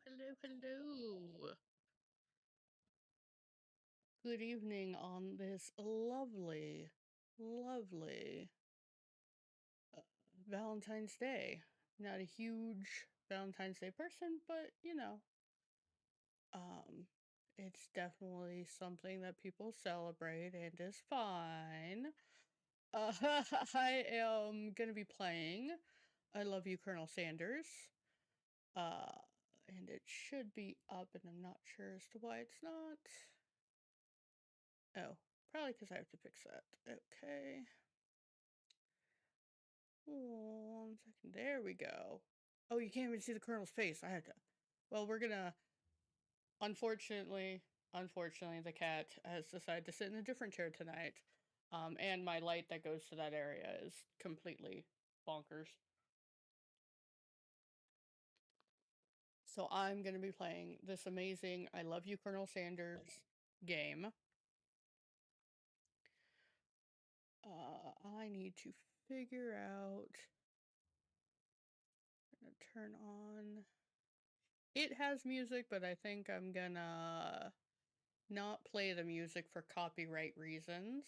Hello. Good evening on this lovely, lovely uh, Valentine's Day. Not a huge Valentine's Day person, but um, it's definitely something that people celebrate and is fine. Uh, I am gonna be playing I Love You, Colonel Sanders. Uh, and it should be up, and I'm not sure as to why it's not. Oh, probably because I have to fix that. Okay. 1 second. There we go. Oh, you can't even see the Colonel's face. I had to. Well, we're gonna. Unfortunately, the cat has decided to sit in a different chair tonight. And my light that goes to that area is completely bonkers. So I'm gonna be playing this amazing I Love You, Colonel Sanders game. I need to figure out. I'm gonna turn on. It has music, but I think I'm gonna not play the music for copyright reasons.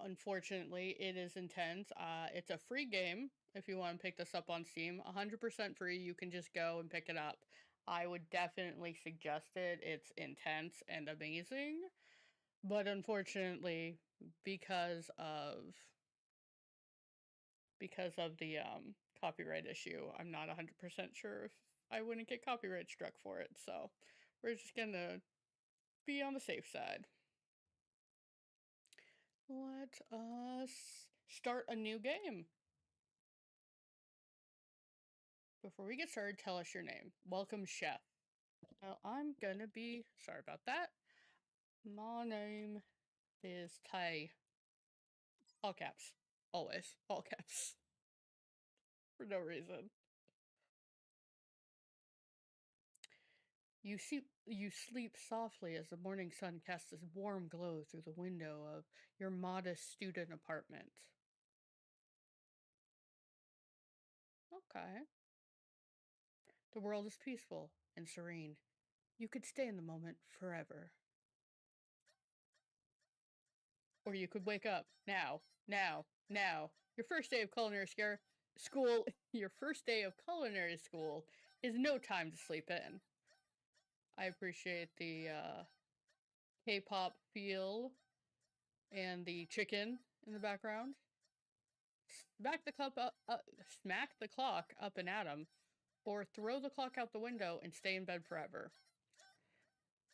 Unfortunately, it is intense. It's a free game if you want to pick this up on Steam. 100% free. You can just go and pick it up. I would definitely suggest it. It's intense and amazing. But unfortunately, because of the copyright issue, I'm not 100% sure if I wouldn't get copyright struck for it. So we're just gonna be on the safe side. Let us start a new game. Before we get started, tell us your name. Welcome, Chef. Now, I'm gonna be sorry about that. My name is Tai. All caps. Always. All caps. For no reason. You sleep softly as the morning sun casts its warm glow through the window of your modest student apartment. Okay. The world is peaceful and serene. You could stay in the moment forever. Or you could wake up now. Your first day of culinary school, your first day of culinary school is no time to sleep in. I appreciate the K-pop feel and the chicken in the background. Smack the clock up and at 'em, or throw the clock out the window and stay in bed forever.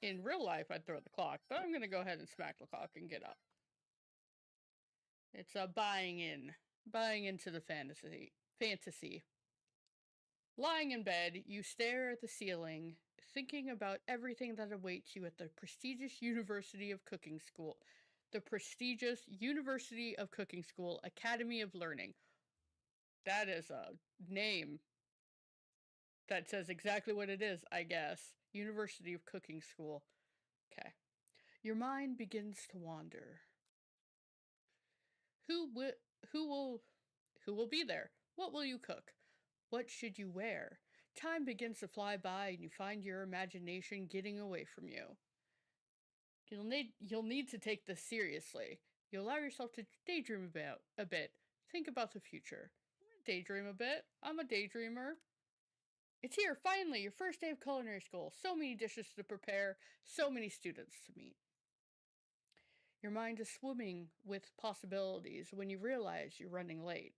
In real life, I'd throw the clock, but I'm gonna go ahead and smack the clock and get up. It's buying into the fantasy. Lying in bed, you stare at the ceiling, thinking about everything that awaits you at the prestigious University of Cooking School. The prestigious University of Cooking School Academy of Learning. That is a name that says exactly what it is, I guess. University of Cooking School. Okay. Your mind begins to wander. Who will who will who will be there? What will you cook? What should you wear? Time begins to fly by and you find your imagination getting away from you. You'll need to take this seriously. You allow yourself to daydream about a bit. Think about the future. Daydream a bit. I'm a daydreamer. It's here, finally, your first day of culinary school. So many dishes to prepare, so many students to meet. Your mind is swimming with possibilities when you realize you're running late.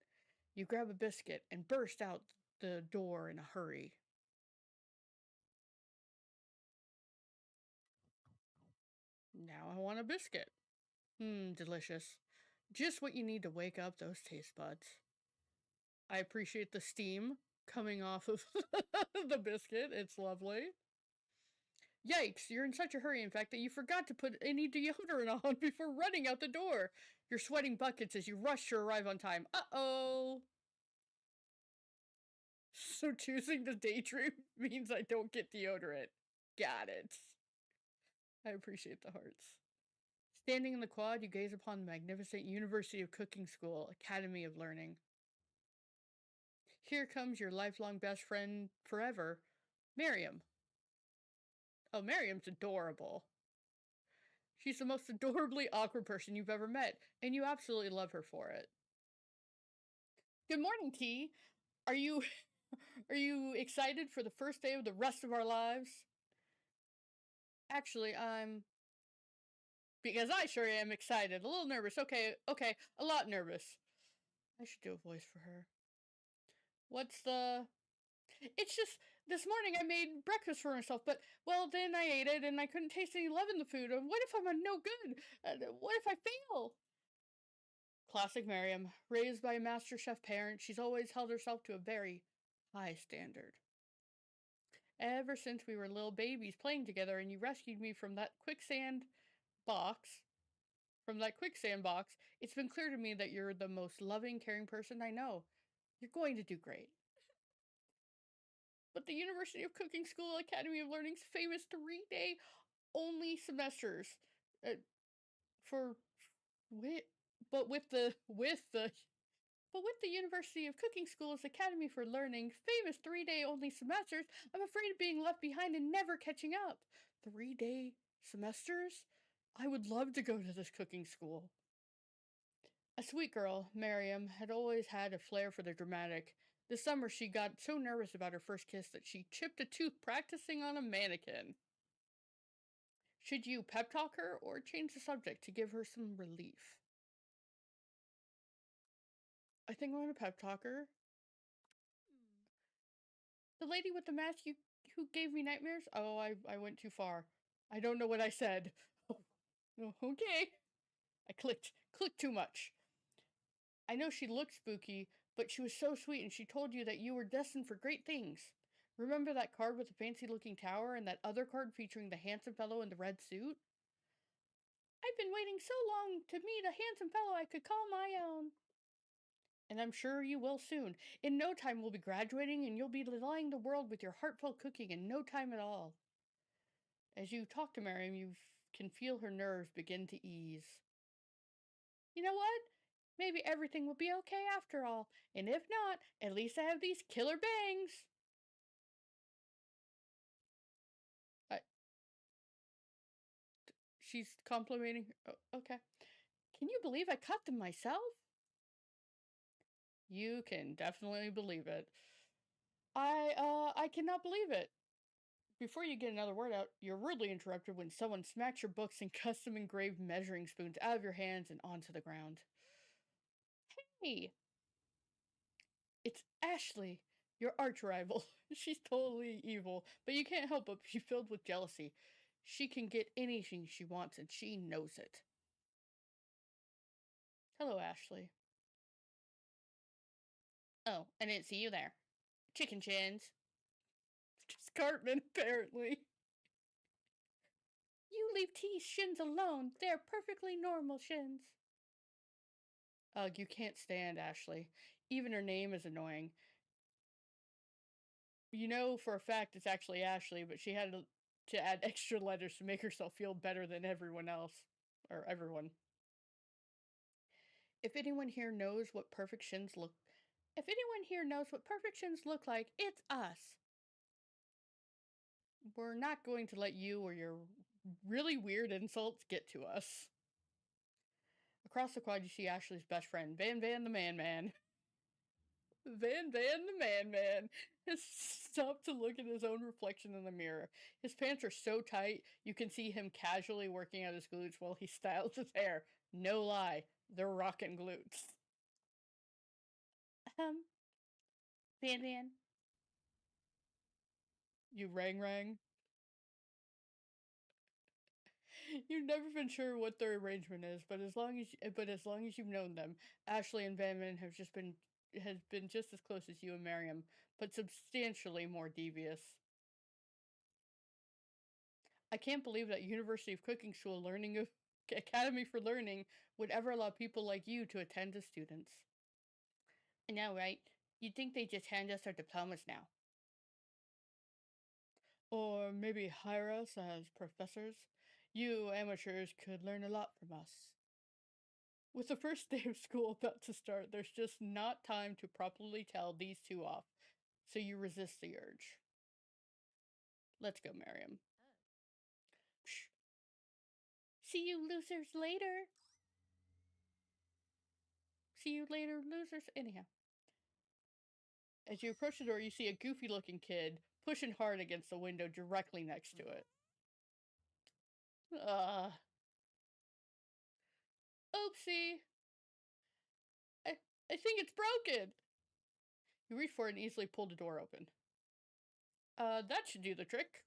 You grab a biscuit and burst out the door in a hurry. Now I want a biscuit. Delicious. Just what you need to wake up those taste buds. I appreciate the steam coming off of the biscuit. It's lovely. Yikes, you're in such a hurry, in fact, that you forgot to put any deodorant on before running out the door. You're sweating buckets as you rush to arrive on time. Uh-oh. So choosing to daydream means I don't get deodorant. Got it. I appreciate the hearts. Standing in the quad, you gaze upon the magnificent University of Cooking School Academy of Learning. Here comes your lifelong best friend forever, Miriam. Oh, Miriam's adorable. She's the most adorably awkward person you've ever met, and you absolutely love her for it. Good morning, T. Are you are you excited for the first day of the rest of our lives? Actually, I'm because I sure am excited. A little nervous. Okay, a lot nervous. I should do a voice for her. What's the It's just this morning I made breakfast for myself, but well, then I ate it and I couldn't taste any love in the food. What if I'm a no good? What if I fail? Classic Miriam. Raised by a master chef parent, she's always held herself to a very high standard. Ever since we were little babies playing together and you rescued me box, from that quicksand box, it's been clear to me that you're the most loving, caring person I know. You're going to do great. But the University of Cooking School Academy of Learning's famous 3-day only semesters for with but with the University of Cooking School's Academy for Learning's famous 3-day only semesters, I'm afraid of being left behind and never catching up. 3-day semesters? I would love to go to this cooking school. A sweet girl, Miriam had always had a flair for the dramatic. This summer, she got so nervous about her first kiss that she chipped a tooth practicing on a mannequin. Should you pep talk her or change the subject to give her some relief? I think I'm gonna pep talk her. The lady with the mask who gave me nightmares? Oh, I went too far. I don't know what I said. Okay. I clicked too much. I know she looked spooky, but she was so sweet and she told you that you were destined for great things. Remember that card with the fancy looking tower and that other card featuring the handsome fellow in the red suit? I've been waiting so long to meet a handsome fellow I could call my own. And I'm sure you will soon. In no time, we'll be graduating and you'll be delighting the world with your heartfelt cooking in no time at all. As you talk to Miriam, you can feel her nerves begin to ease. You know what? Maybe everything will be okay after all. And if not, at least I have these killer bangs. I, she's complimenting her. Oh, okay. Can you believe I cut them myself? You can definitely believe it. I cannot believe it. Before you get another word out, you're rudely interrupted when someone smacks your books and custom engraved measuring spoons out of your hands and onto the ground. Hey, it's Ashley, your arch rival. She's totally evil, but you can't help but be filled with jealousy. She can get anything she wants and she knows it. Hello, Ashley. Oh, I didn't see you there. Chicken shins. Just Cartman, apparently. You leave T's shins alone. They're perfectly normal shins. Ugh, you can't stand Ashley. Even her name is annoying. You know for a fact it's actually Ashley, but she had to add extra letters to make herself feel better than everyone else. Or everyone. If anyone here knows what perfect shins look If anyone here knows what perfect shins look like, it's us. We're not going to let you or your really weird insults get to us. Across the quad, you see Ashley's best friend, Van Van the Man Man. Van Van the Man Man has stopped to look at his own reflection in the mirror. His pants are so tight, you can see him casually working out his glutes while he styles his hair. No lie, they're rockin' glutes. Um, Van Van. You rang. You've never been sure what their arrangement is, but as long as you've known them, Ashley and Van Van has been just as close as you and Miriam, but substantially more devious. I can't believe that University of Cooking School Learning of Academy for Learning would ever allow people like you to attend as students. I know, right? You'd think they just hand us our diplomas now. Or maybe hire us as professors. You amateurs could learn a lot from us. With the first day of school about to start, there's just not time to properly tell these two off, so you resist the urge. Let's go, Miriam. Psh. See you losers later. See you later, losers. Anyhow. As you approach the door, you see a goofy looking kid pushing hard against the window directly next to it. Oopsie. I, I think it's broken. You reach for it and easily pull the door open. That should do the trick.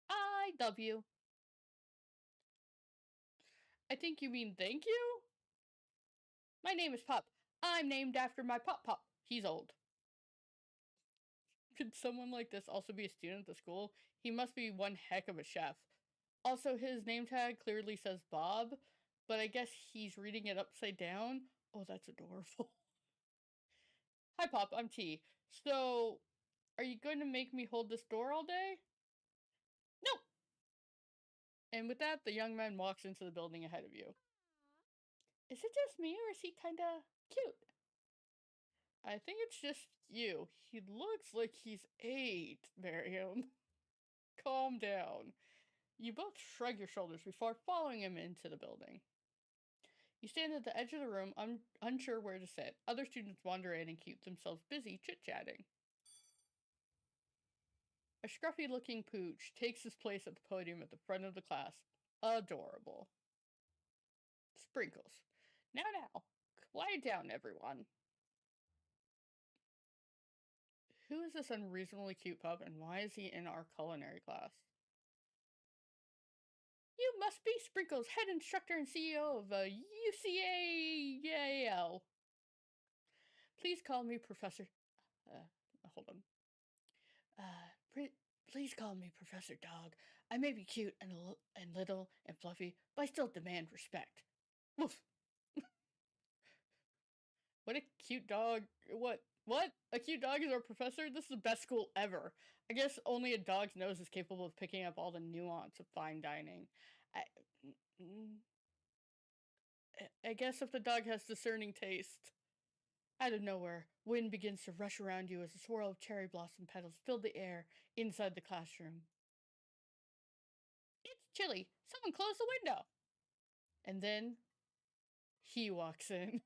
I love you. I think you mean thank you? My name is Pop. I'm named after my Pop. He's old. Could someone like this also be a student at the school? He must be one heck of a chef. Also, his name tag clearly says Bob, but I guess he's reading it upside down. Oh, that's adorable. Hi, Pop. I'm T. So, are you going to make me hold this door all day? No! And with that, the young man walks into the building ahead of you. Is it just me, or is he kinda cute? I think it's just you. He looks like he's 8, Miriam. Calm down. You both shrug your shoulders before following him into the building. You stand at the edge of the room, unsure where to sit. Other students wander in and keep themselves busy chit-chatting. A scruffy-looking pooch takes his place at the podium at the front of the class. Adorable. Sprinkles. Now, quiet down, everyone. Who is this unreasonably cute pup, and why is he in our culinary class? You must be Sprinkles, head instructor and CEO of UCAL. Please call me Professor. Hold on. Please call me Professor Dog. I may be cute and little and fluffy, but I still demand respect. Woof. What a cute dog. What? A cute dog is our professor? This is the best school ever. I guess only a dog's nose is capable of picking up all the nuance of fine dining. I guess if the dog has discerning taste. Out of nowhere, wind begins to rush around you as a swirl of cherry blossom petals fill the air inside the classroom. It's chilly. Someone close the window. And then he walks in.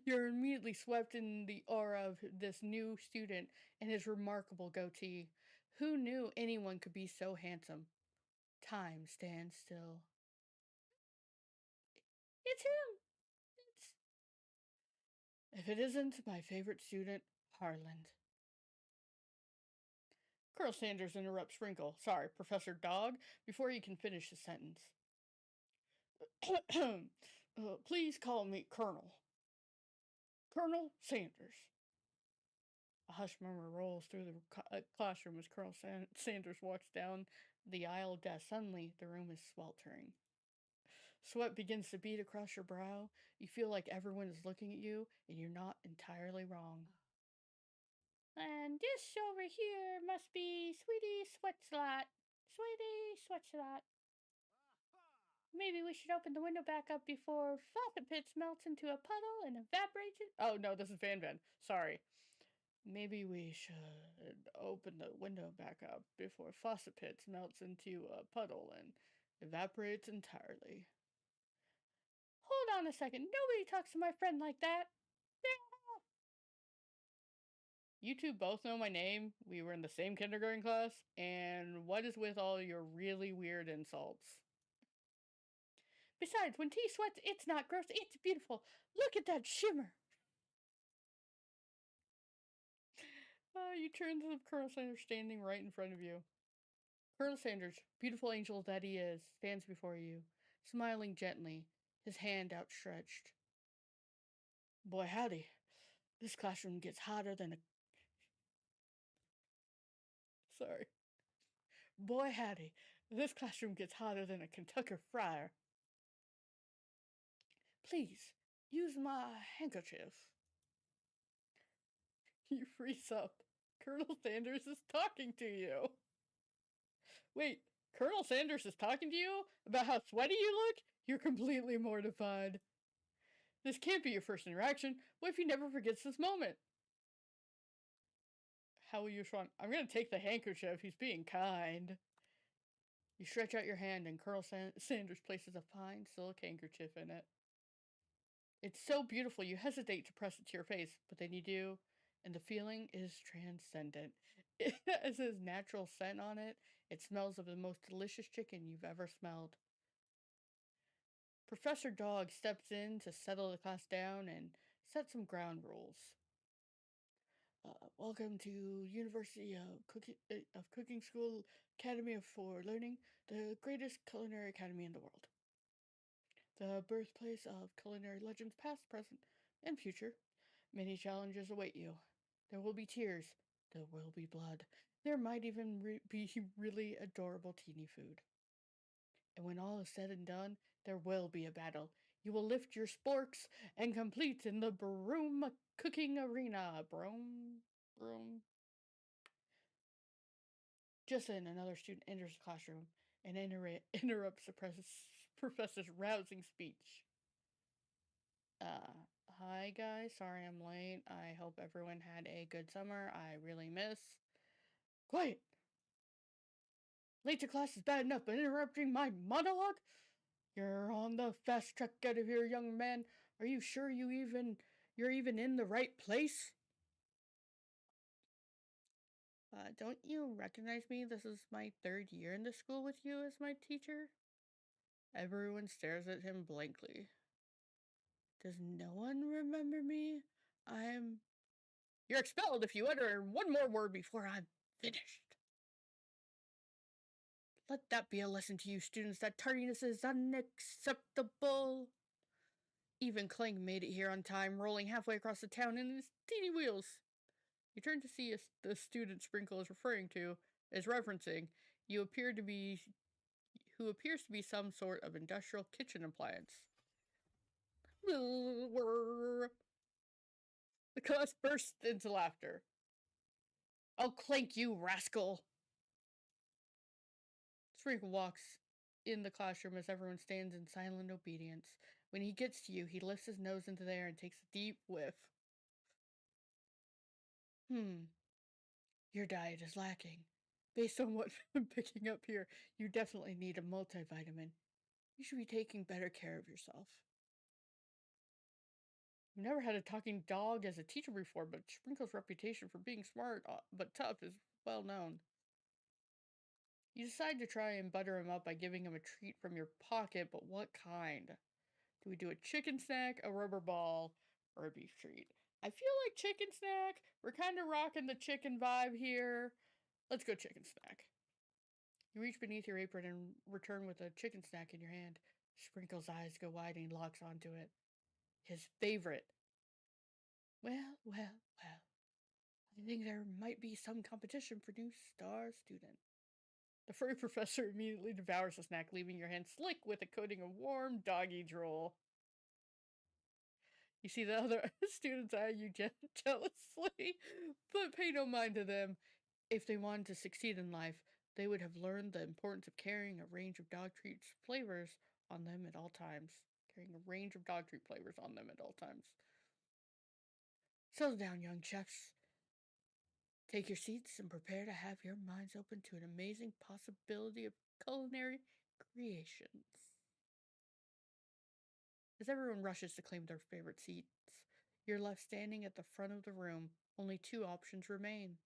You're immediately swept in the aura of this new student and his remarkable goatee. Who knew anyone could be so handsome? Time stands still. It's him! If it isn't my favorite student, Harland. Colonel Sanders interrupts Sprinkle, sorry, Professor Dog, before he can finish the sentence. Please call me Colonel. Colonel Sanders. A hush murmur rolls through the classroom as Colonel Sanders walks down the aisle desk. Suddenly, the room is sweltering. Sweat begins to bead across your brow. You feel like everyone is looking at you, and you're not entirely wrong. And this over here must be Sweetie Sweatslot. Sweetie Sweatslot. Maybe we should open the window back up before Faucet Pits melts into a puddle and evaporates it. Oh, no, this is Van Van. Sorry. Maybe we should open the window back up before Faucet Pits melts into a puddle and evaporates entirely. Hold on a second. Nobody talks to my friend like that. You two both know my name. We were in the same kindergarten class. And what is with all your really weird insults? Besides, when T sweats, it's not gross. It's beautiful. Look at that shimmer. You turn to Colonel Sanders standing right in front of you. Colonel Sanders, beautiful angel that he is, stands before you, smiling gently, his hand outstretched. Boy, howdy. This classroom gets hotter than a... Sorry. Boy, howdy. This classroom gets hotter than a Kentucky fryer. Please, use my handkerchief. You freeze up. Colonel Sanders is talking to you. Wait, Colonel Sanders is talking to you about how sweaty you look? You're completely mortified. This can't be your first interaction. What if he never forgets this moment? How will you respond? I'm going to take the handkerchief. He's being kind. You stretch out your hand, and Colonel Sanders places a fine silk handkerchief in it. It's so beautiful, you hesitate to press it to your face, but then you do, and the feeling is transcendent. It has his natural scent on it. It smells of the most delicious chicken you've ever smelled. Professor Dog steps in to settle the class down and set some ground rules. Welcome to University of Cooking School Academy for Learning, the greatest culinary academy in the world. The birthplace of culinary legends past, present, and future. Many challenges await you. There will be tears. There will be blood. There might even be really adorable teeny food. And when all is said and done, there will be a battle. You will lift your sporks and compete in the broom cooking arena. Broom. Just then, another student enters the classroom and interrupts the professor's rousing speech. Hi guys, sorry I'm late. I hope everyone had a good summer. I really miss. Quiet! Late to class is bad enough, but interrupting my monologue? You're on the fast track out of here, young man. Are you sure you're even in the right place? Don't you recognize me? This is my third year in the school with you as my teacher. Everyone stares at him blankly. Does no one remember me? You're expelled if you utter one more word before I'm finished. Let that be a lesson to you students that tardiness is unacceptable. Even Clank made it here on time, rolling halfway across the town in his teeny wheels. You turn to see the student Sprinkle is referencing. Who appears to be some sort of industrial kitchen appliance. The class bursts into laughter. I'll clank you, rascal! Sprinkle walks in the classroom as everyone stands in silent obedience. When he gets to you, he lifts his nose into the air and takes a deep whiff. Your diet is lacking. Based on what I'm picking up here, you definitely need a multivitamin. You should be taking better care of yourself. I've never had a talking dog as a teacher before, but Sprinkle's reputation for being smart but tough is well known. You decide to try and butter him up by giving him a treat from your pocket, but what kind? Do we do a chicken snack, a rubber ball, or a beef treat? I feel like chicken snack. We're kind of rocking the chicken vibe here. Let's go chicken snack. You reach beneath your apron and return with a chicken snack in your hand. Sprinkle's eyes go wide and he locks onto it. His favorite. Well. I think there might be some competition for new star student. The furry professor immediately devours the snack, leaving your hand slick with a coating of warm doggy drool. You see the other students eye you jealously, but pay no mind to them. If they wanted to succeed in life, they would have learned the importance of carrying a range of dog treats flavors on them at all times. Settle down, young chefs. Take your seats and prepare to have your minds open to an amazing possibility of culinary creations. As everyone rushes to claim their favorite seats, you're left standing at the front of the room. Only two options remain.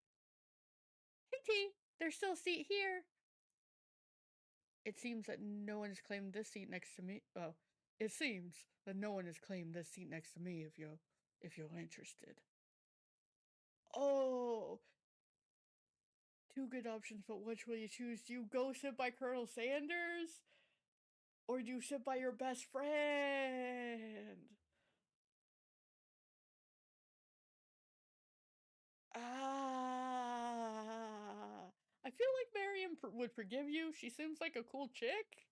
Hey T, there's still a seat here. It seems that no one has claimed this seat next to me. Well, it seems that no one has claimed this seat next to me if you're interested. Oh, two good options, but which will you choose? Do you go sit by Colonel Sanders? Or do you sit by your best friend? I feel like Miriam would forgive you. She seems like a cool chick.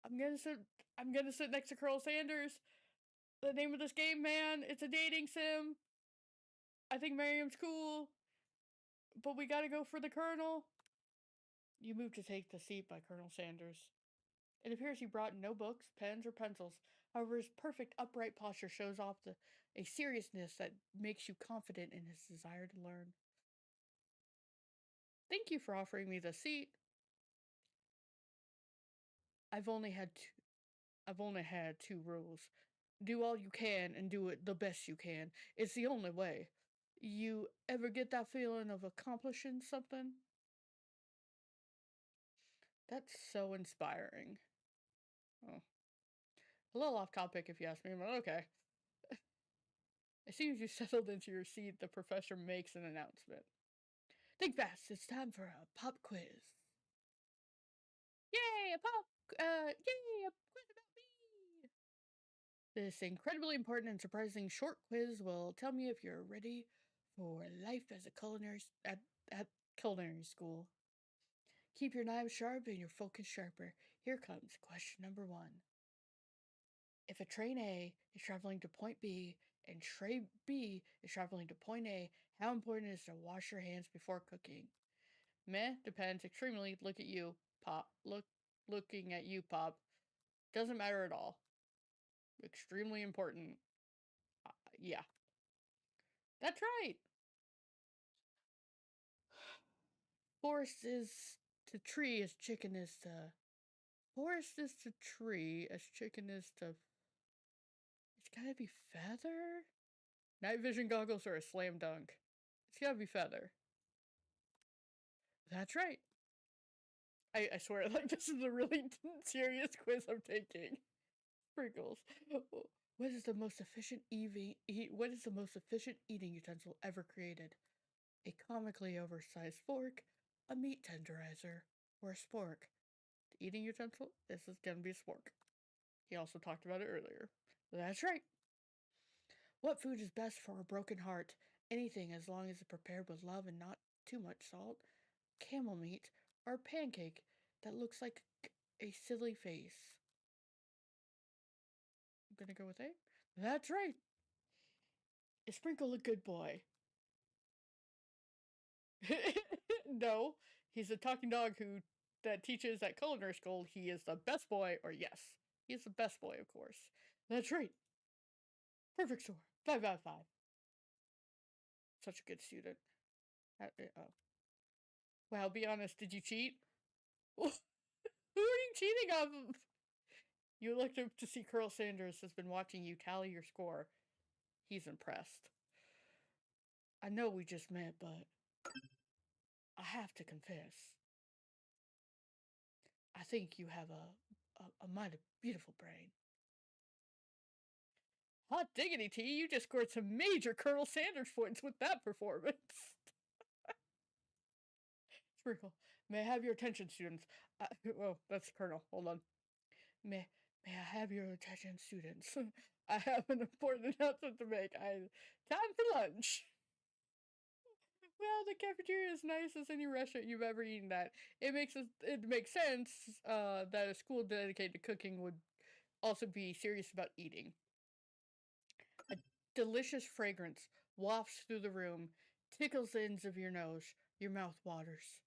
I'm gonna sit next to Colonel Sanders. The name of this game, man, it's a dating sim. I think Miriam's cool. but we gotta go for the Colonel. You move to take the seat by Colonel Sanders. It appears he brought no books, pens, or pencils. However, his perfect upright posture shows off a seriousness that makes you confident in his desire to learn. Thank you for offering me the seat. I've only had two rules. Do all you can and do it the best you can. It's the only way. You ever get that feeling of accomplishing something? That's so inspiring. Oh. A little off topic if you ask me, but okay. As soon as you settled into your seat, the professor makes an announcement. Think fast, it's time for a pop quiz. Yay, a quiz about me! This incredibly important and surprising short quiz will tell me if you're ready for life as a at culinary school. Keep your knives sharp and your focus sharper. Here comes question number 1. If a train A is traveling to point B and train B is traveling to point A, how important is it to wash your hands before cooking? Meh, depends extremely. Look at you, Pop. Looking at you, Pop. Doesn't matter at all. Extremely important. Yeah. That's right. Forest is to tree as chicken is to... Forest is to tree as chicken is to... It's gotta be feather? Night vision goggles are a slam dunk. It's gotta be feather. That's right. I swear, like, this is a really serious quiz I'm taking. Sprinkles. What is the most efficient eating utensil ever created? A comically oversized fork, a meat tenderizer, or a spork? The eating utensil? This is gonna be a spork. He also talked about it earlier. That's right. What food is best for a broken heart? Anything as long as it's prepared with love and not too much salt. Camel meat, or a pancake that looks like a silly face. I'm gonna go with A. That's right. Is Sprinkle a good boy? No, he's a talking dog that teaches at culinary school. He is the best boy, or yes, he is the best boy, of course. That's right. Perfect score. 5 out of 5. Such a good student. Wow, be honest, did you cheat? Who are you cheating on? You looked up to see Colonel Sanders has been watching you tally your score. He's impressed. I know we just met, but I have to confess. I think you have a mighty beautiful brain. Hot diggity T, you just scored some major Colonel Sanders points with that performance. Sprinkle, may I have your attention, students? Oh, that's Colonel. Hold on. May I have your attention, students? I have an important announcement to make. Time for lunch. Well, the cafeteria is nice as any restaurant you've ever eaten at. It makes sense that a school dedicated to cooking would also be serious about eating. A delicious fragrance wafts through the room, tickles the ends of your nose. Your mouth waters.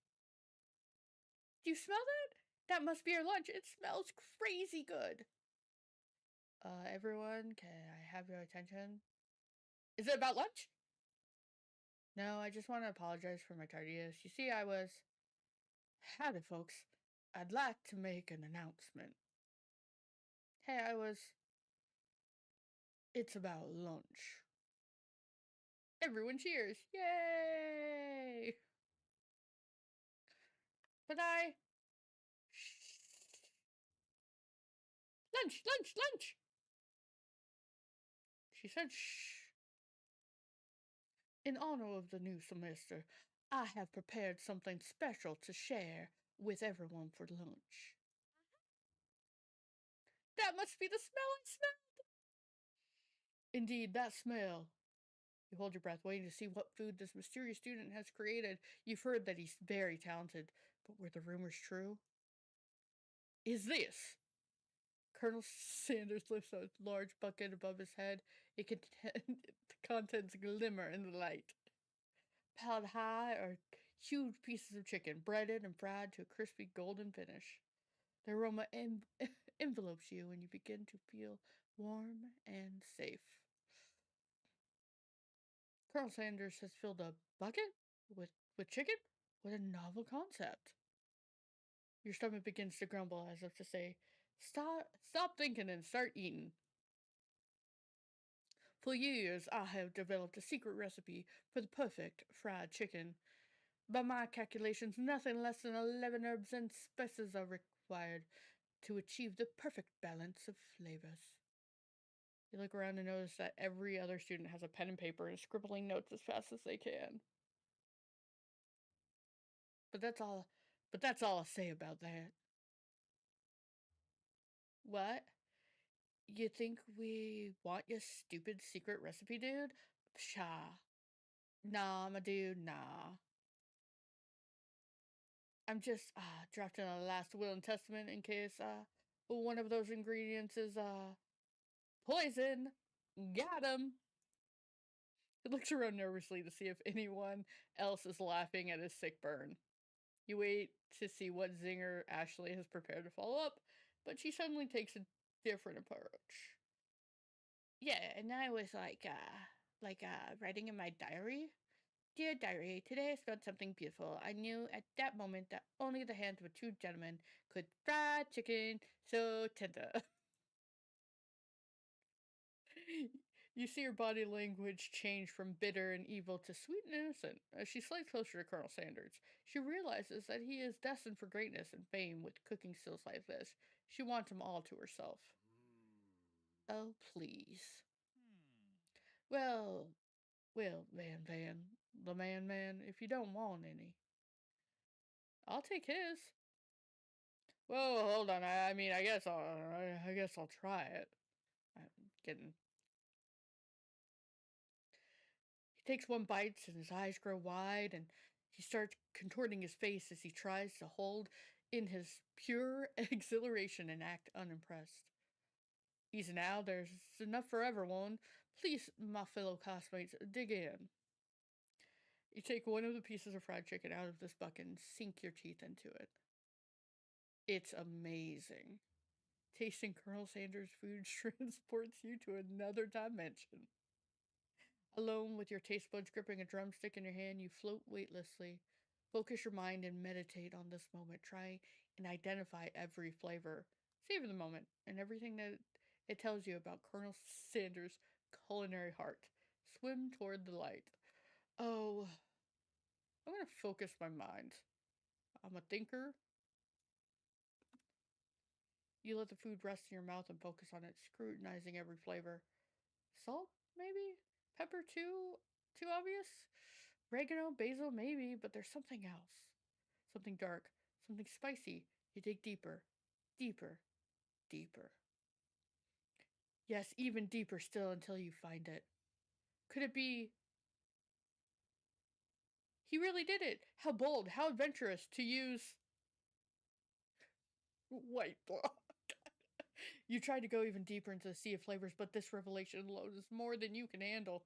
Do you smell that? That must be our lunch. It smells crazy good. Everyone, can I have your attention? Is it about lunch? No, I just want to apologize for my tardiness. You see, Howdy, folks. I'd like to make an announcement. Hey, It's about lunch. Everyone cheers. Yay! But Lunch, lunch, lunch! She said shh. In honor of the new semester, I have prepared something special to share with everyone for lunch. That must be the smell I smelled! Indeed, that smell. You hold your breath, waiting to see what food this mysterious student has created. You've heard that he's very talented, but were the rumors true? Is this? Colonel Sanders lifts a large bucket above his head. The contents glimmer in the light. Piled high are huge pieces of chicken, breaded and fried to a crispy golden finish. The aroma envelopes you and you begin to feel warm and safe. Colonel Sanders has filled a bucket with, with chicken? What a novel concept. Your stomach begins to grumble as if to say, stop thinking and start eating. For years, I have developed a secret recipe for the perfect fried chicken. By my calculations, nothing less than 11 herbs and spices are required to achieve the perfect balance of flavors. You look around and notice that every other student has a pen and paper and is scribbling notes as fast as they can. But that's all I'll say about that. What? You think we want your stupid secret recipe, dude? Pshaw. Nah, my dude, nah. I'm just drafting a last will and testament in case one of those ingredients is poison. Got him. He looks around nervously to see if anyone else is laughing at his sick burn. You wait to see what zinger Ashley has prepared to follow up, but she suddenly takes a different approach. Yeah, and I was writing in my diary. Dear diary, today I spelled something beautiful. I knew at that moment that only the hands of a true gentleman could fry chicken so tender. You see her body language change from bitter and evil to sweet and innocent. As she slides closer to Colonel Sanders, she realizes that he is destined for greatness and fame with cooking skills like this. She wants them all to herself. Oh, please. Well, Van, the man, if you don't want any, I'll take his. Whoa, hold on. I mean, I guess I'll try it. I'm getting. He takes one bite and his eyes grow wide, and he starts contorting his face as he tries to hold in his pure exhilaration and act unimpressed. Easy now. There's enough for everyone. Please, my fellow classmates, dig in. You take one of the pieces of fried chicken out of this bucket and sink your teeth into it. It's amazing. Tasting Colonel Sanders' food transports you to another dimension. Alone with your taste buds gripping a drumstick in your hand, you float weightlessly. Focus your mind and meditate on this moment. Try and identify every flavor. Savor the moment and everything that it tells you about Colonel Sanders' culinary heart. Swim toward the light. Oh, I'm going to focus my mind. I'm a thinker. You let the food rest in your mouth and focus on it, scrutinizing every flavor. Salt, maybe? Pepper, too obvious? Oregano, basil, maybe, but there's something else. Something dark, something spicy. You dig deeper, deeper, deeper. Yes, even deeper still until you find it. Could it be? He really did it! How bold, how adventurous to use white blood. You tried to go even deeper into the sea of flavors, but this revelation alone is more than you can handle.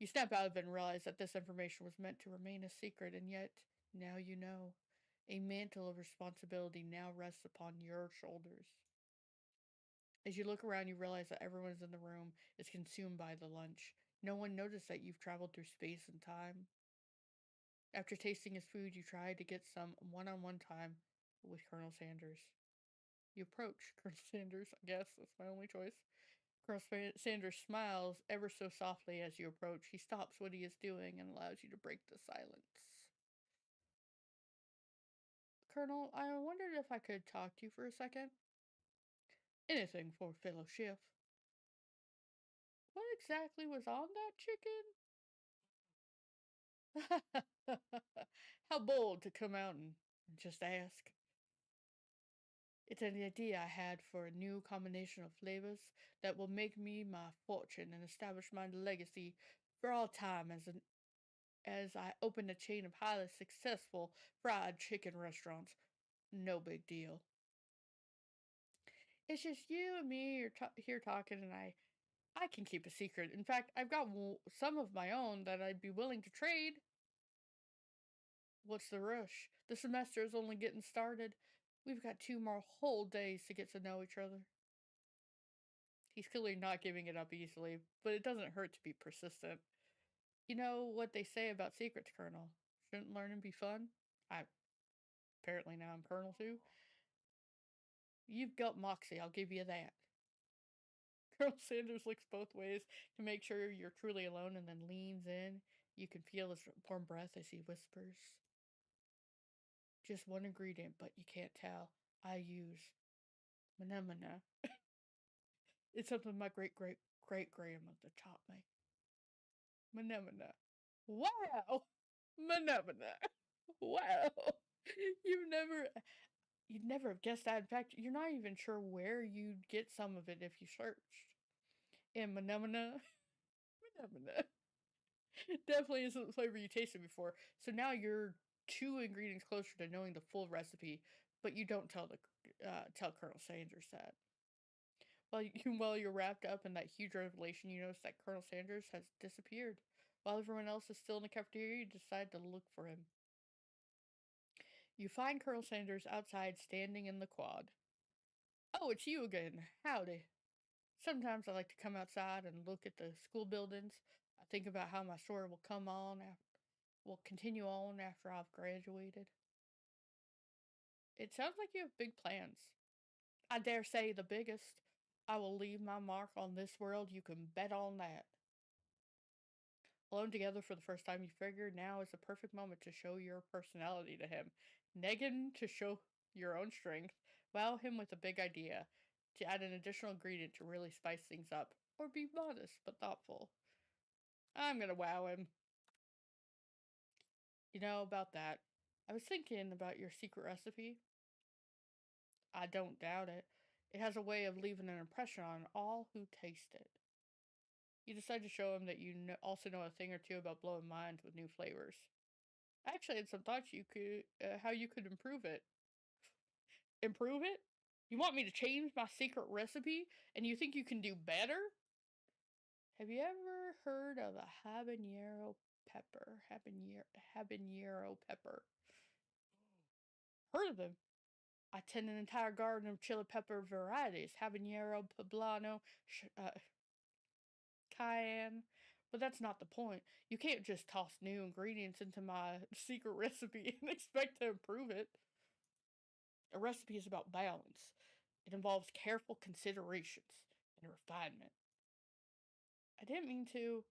You snap out of it and realize that this information was meant to remain a secret, and yet, now you know. A mantle of responsibility now rests upon your shoulders. As you look around, you realize that everyone in the room is consumed by the lunch. No one noticed that you've traveled through space and time. After tasting his food, you try to get some one-on-one time with Colonel Sanders. You approach Colonel Sanders, I guess, that's my only choice. Colonel Sanders smiles ever so softly as you approach. He stops what he is doing and allows you to break the silence. Colonel, I wondered if I could talk to you for a second. Anything for fellowship. What exactly was on that chicken? How bold to come out and just ask. It's an idea I had for a new combination of flavors that will make me my fortune and establish my legacy for all time as I open a chain of highly successful fried chicken restaurants. No big deal. It's just you and me here talking, and I can keep a secret. In fact, I've got some of my own that I'd be willing to trade. What's the rush? The semester is only getting started. We've got 2 more whole days to get to know each other. He's clearly not giving it up easily, but it doesn't hurt to be persistent. You know what they say about secrets, Colonel? Shouldn't learning be fun? I apparently now I'm Colonel too. You've got moxie, I'll give you that. Colonel Sanders looks both ways to make sure you're truly alone and then leans in. You can feel his warm breath as he whispers. Just one ingredient, but you can't tell. I use Manemana. It's something my great grandmother taught me. Manemana. Wow! Manemana. Wow! You've never you'd never have guessed that. In fact, you're not even sure where you'd get some of it if you searched. And Manemana. Manemana. Definitely isn't the flavor you tasted before. So now you're 2 ingredients closer to knowing the full recipe, but you don't tell Colonel Sanders that. While you're wrapped up in that huge revelation, you notice that Colonel Sanders has disappeared. While everyone else is still in the cafeteria, you decide to look for him. You find Colonel Sanders outside, standing in the quad. Oh, it's you again. Howdy. Sometimes I like to come outside and look at the school buildings. I think about how my story will continue on after I've graduated. It sounds like you have big plans. I dare say the biggest. I will leave my mark on this world, you can bet on that. Alone together for the first time, you figure now is the perfect moment to show your personality to him. Negan to show your own strength. Wow him with a big idea. To add an additional ingredient to really spice things up. Or be modest but thoughtful. I'm gonna wow him. You know about that. I was thinking about your secret recipe. I don't doubt it. It has a way of leaving an impression on all who taste it. You decide to show him that you also know a thing or two about blowing minds with new flavors. I actually had some thoughts how you could improve it. Improve it? You want me to change my secret recipe, and you think you can do better? Have you ever heard of a habanero pepper? Habanero pepper. Heard of them? I tend an entire garden of chili pepper varieties: habanero, poblano, cayenne. But that's not the point. You can't just toss new ingredients into my secret recipe and expect to improve it. A recipe is about balance. It involves careful considerations and refinement. I didn't mean to.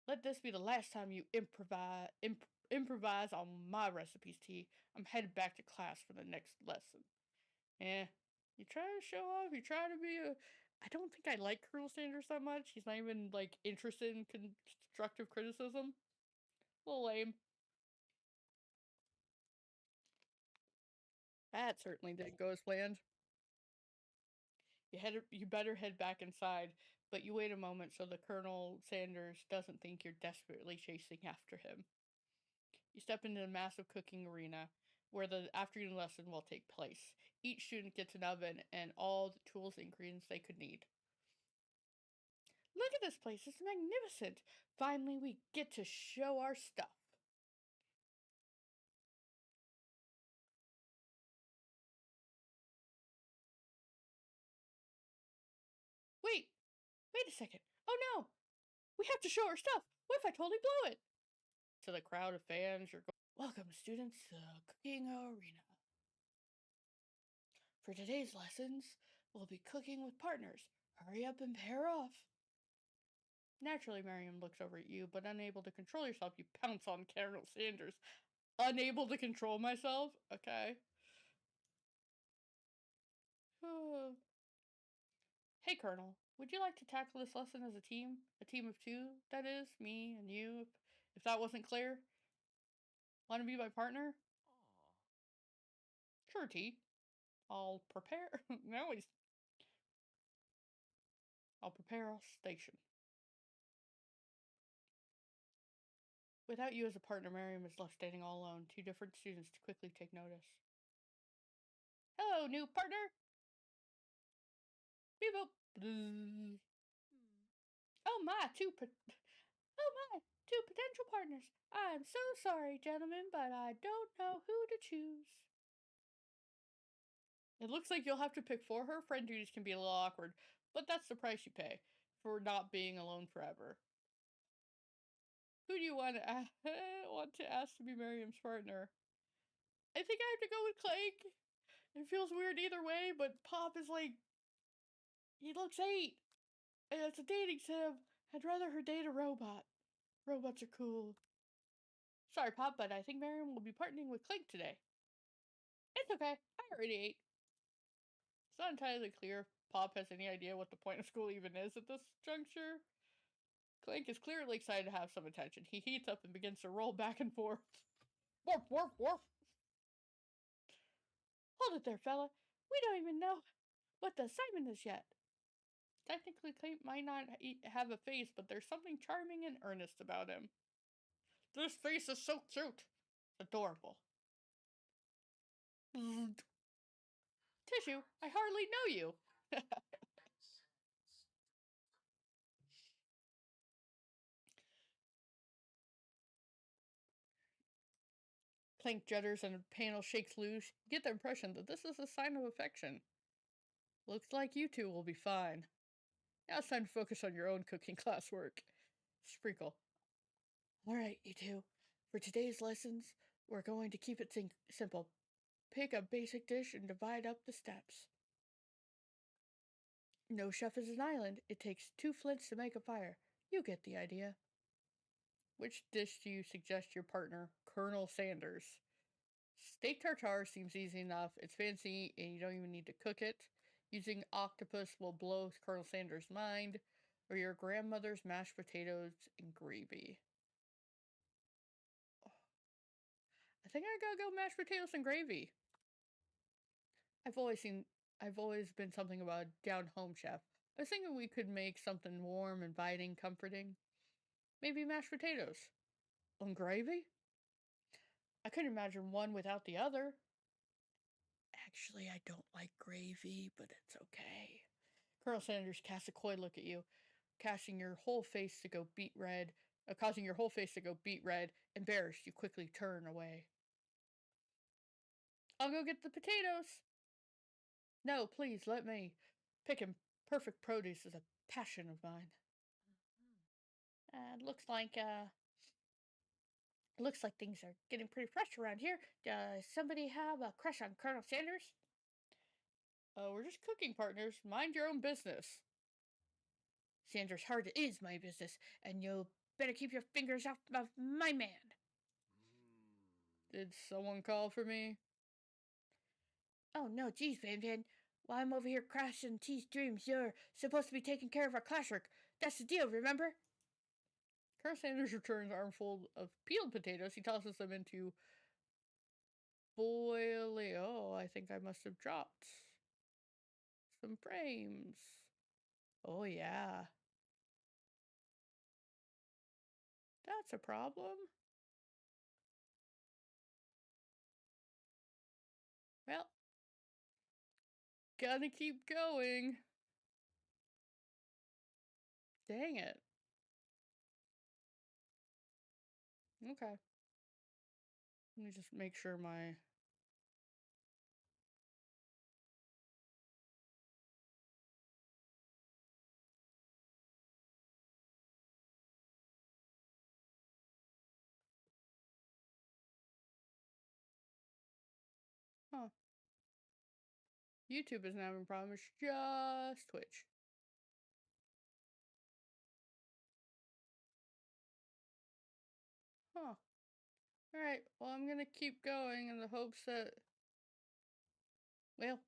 Let this be the last time you improvise on my recipes, T. I'm headed back to class for the next lesson. Eh, you try to show off. You try to be a. I don't think I like Colonel Sanders that much. He's not even like interested in constructive criticism. A little lame. That certainly didn't go as planned. You better head back inside, but you wait a moment so the Colonel Sanders doesn't think you're desperately chasing after him. You step into the massive cooking arena where the afternoon lesson will take place. Each student gets an oven and all the tools and ingredients they could need. Look at this place, it's magnificent. Finally, we get to show our stuff. Wait, wait a second. Oh no, we have to show our stuff. What if I totally blow it? To the crowd of fans, you're going, welcome, students, to the cooking arena. For today's lessons, we'll be cooking with partners. Hurry up and pair off. Naturally, Miriam looks over at you, but unable to control yourself, you pounce on Colonel Sanders. Unable to control myself? Okay. Hey, Colonel, would you like to tackle this lesson as a team? A team of two, that is, me and you, if that wasn't clear? Want to be my partner? Sure, T. I'll prepare. No, he's. I'll prepare our station. Without you as a partner, Miriam is left standing all alone, 2 different students to quickly take notice. Hello, new partner! Beep boop. Oh my, Two potential partners. I'm so sorry, gentlemen, but I don't know who to choose. It looks like you'll have to pick four. Her friend duties can be a little awkward, but that's the price you pay for not being alone forever. Who do you want to want to ask to be Miriam's partner? I think I have to go with Clank. It feels weird either way, but Pop is like, he looks 8. And it's a dating sim. I'd rather her date a robot. Robots are cool. Sorry, Pop, but I think Miriam will be partnering with Clank today. It's okay. I already ate. It's not entirely clear if Pop has any idea what the point of school even is at this juncture. Clank is clearly excited to have some attention. He heats up and begins to roll back and forth. Warp, warp, warp. Hold it there, fella. We don't even know what the assignment is yet. Technically, Clank might not have a face, but there's something charming and earnest about him. This face is so cute. Adorable. Tissue, I hardly know you. Clank judders and a panel shakes loose. You get the impression that this is a sign of affection. Looks like you two will be fine. Now it's time to focus on your own cooking classwork. Sprinkle. Alright, you two. For today's lessons, we're going to keep it simple. Pick a basic dish and divide up the steps. No chef is an island. It takes 2 flints to make a fire. You get the idea. Which dish do you suggest your partner, Colonel Sanders? Steak tartare seems easy enough. It's fancy and you don't even need to cook it. Using octopus will blow Colonel Sanders' mind. Or your grandmother's mashed potatoes and gravy. I think I gotta go mashed potatoes and gravy. I've always been something about a down home chef. I was thinking we could make something warm, inviting, comforting. Maybe mashed potatoes. And gravy? I couldn't imagine one without the other. Actually, I don't like gravy, but it's okay. Colonel Sanders casts a coy look at you, causing your whole face to go beet red. Embarrassed, you quickly turn away. I'll go get the potatoes. No, please, let me. Picking perfect produce is a passion of mine. Looks like things are getting pretty fresh around here. Does somebody have a crush on Colonel Sanders? We're just cooking partners. Mind your own business. Sanders' heart is my business, and you'll better keep your fingers off of my man. Did someone call for me? Oh no, geez, Van Van. While I'm over here crashing T's dreams, you're supposed to be taking care of our classwork. That's the deal, remember? Colonel Sanders returns armful of peeled potatoes. He tosses them into boiling. Oh, I think I must have dropped some frames. Oh, yeah. That's a problem. Well, gotta keep going. Dang it. Okay. Let me just make sure my... Huh. YouTube isn't having problems. Just Twitch. Huh. Alright, well, I'm gonna keep going in the hopes that... Well,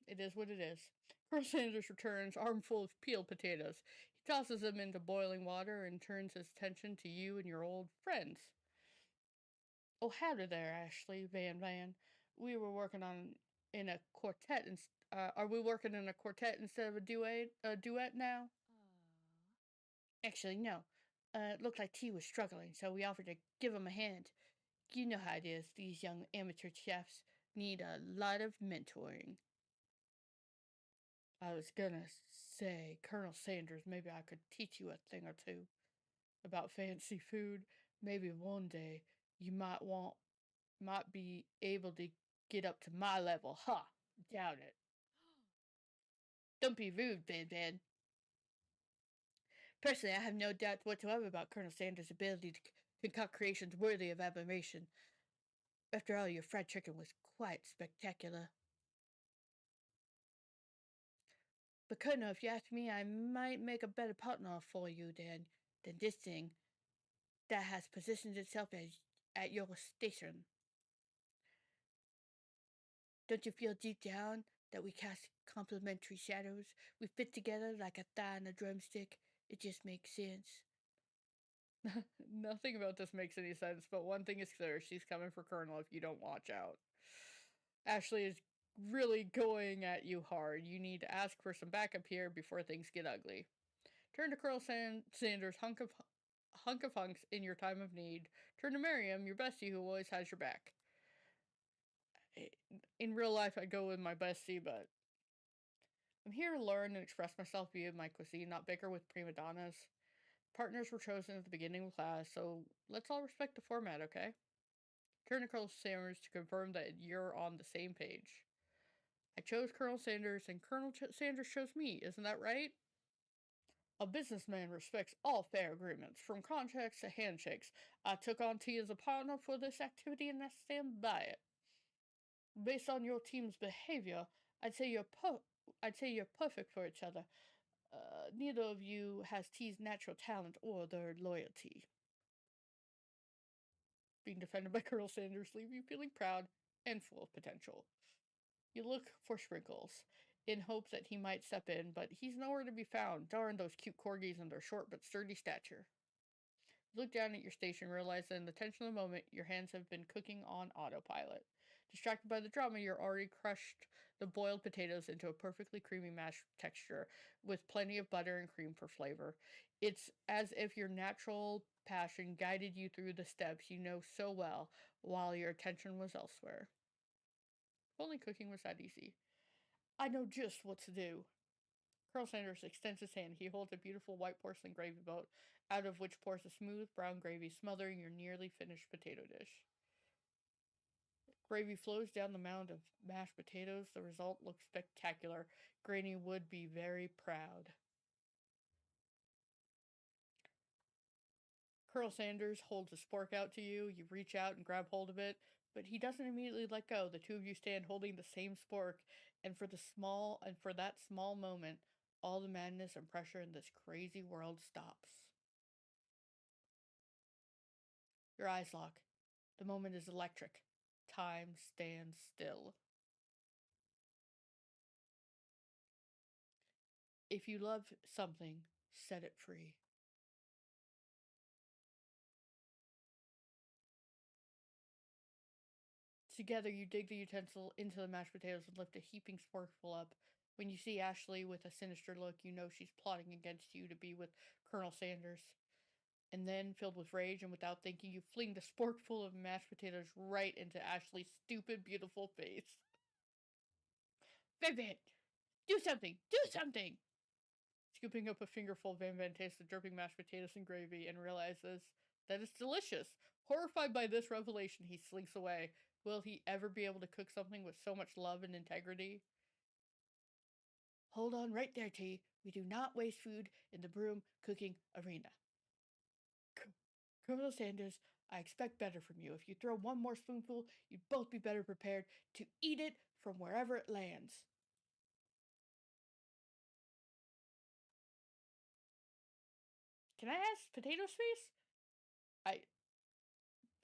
it is what it is. Colonel Sanders returns, armful of peeled potatoes. He tosses them into boiling water and turns his attention to you and your old friends. Oh, howdy there, Ashley Van Van. We were working on in a quartet. Are we working in a quartet instead of a duet now? Actually, no. It looked like T was struggling, so we offered to give him a hand. You know how it is. These young amateur chefs need a lot of mentoring. I was gonna say, Colonel Sanders, maybe I could teach you a thing or two. about fancy food. Maybe one day you might be able to get up to my level. Ha! Doubt it. Don't be rude, Van Van. Personally, I have no doubt whatsoever about Colonel Sanders' ability to concoct creations worthy of admiration. After all, your fried chicken was quite spectacular. But Colonel, if you ask me, I might make a better partner for you than this thing that has positioned itself as at your station. Don't you feel deep down that we cast complementary shadows? We fit together like a thigh and a drumstick. It just makes sense. Nothing about this makes any sense, but one thing is clear, she's coming for Colonel if you don't watch out. Ashley is really going at you hard. You need to ask for some backup here before things get ugly. Turn to Colonel Sanders, hunk of hunks in your time of need. Turn to Miriam, your bestie who always has your back. In real life, I go with my bestie, but I'm here to learn and express myself via my cuisine, not bicker with prima donnas. Partners were chosen at the beginning of class, so let's all respect the format, okay? Turn to Colonel Sanders to confirm that you're on the same page. I chose Colonel Sanders, and Colonel Sanders chose me, isn't that right? A businessman respects all fair agreements, from contracts to handshakes. I took on T as a partner for this activity and I stand by it. Based on your team's behavior, I'd say you're perfect for each other. Neither of you has T's natural talent or their loyalty. Being defended by Colonel Sanders leave you feeling proud and full of potential. You look for Sprinkles, in hopes that he might step in, but he's nowhere to be found. Darn those cute corgis and their short but sturdy stature. You look down at your station, realize that in the tension of the moment, your hands have been cooking on autopilot. Distracted by the drama, you're already crushed the boiled potatoes into a perfectly creamy mashed texture with plenty of butter and cream for flavor. It's as if your natural passion guided you through the steps you know so well while your attention was elsewhere. If only cooking was that easy. I know just what to do. Colonel Sanders extends his hand. He holds a beautiful white porcelain gravy boat, out of which pours a smooth brown gravy, smothering your nearly finished potato dish. Gravy flows down the mound of mashed potatoes. The result looks spectacular. Granny would be very proud. Colonel Sanders holds a spork out to you. You reach out and grab hold of it, but he doesn't immediately let go. The two of you stand holding the same spork, and for that small moment, all the madness and pressure in this crazy world stops. Your eyes lock. The moment is electric. Time stands still. If you love something, set it free. Together, you dig the utensil into the mashed potatoes and lift a heaping sporkful up. When you see Ashley with a sinister look, you know she's plotting against you to be with Colonel Sanders. And then, filled with rage and without thinking, you fling the sporkful of mashed potatoes right into Ashley's stupid, beautiful face. Vivid! Do something! Do something! Scooping up a fingerful, Van Van tastes the dripping mashed potatoes and gravy and realizes that it's delicious. Horrified by this revelation, he slinks away. Will he ever be able to cook something with so much love and integrity? Hold on right there, T. We do not waste food in the broom cooking arena. Colonel Sanders, I expect better from you. If you throw one more spoonful, you'd both be better prepared to eat it from wherever it lands. Can I ask Potato's face? I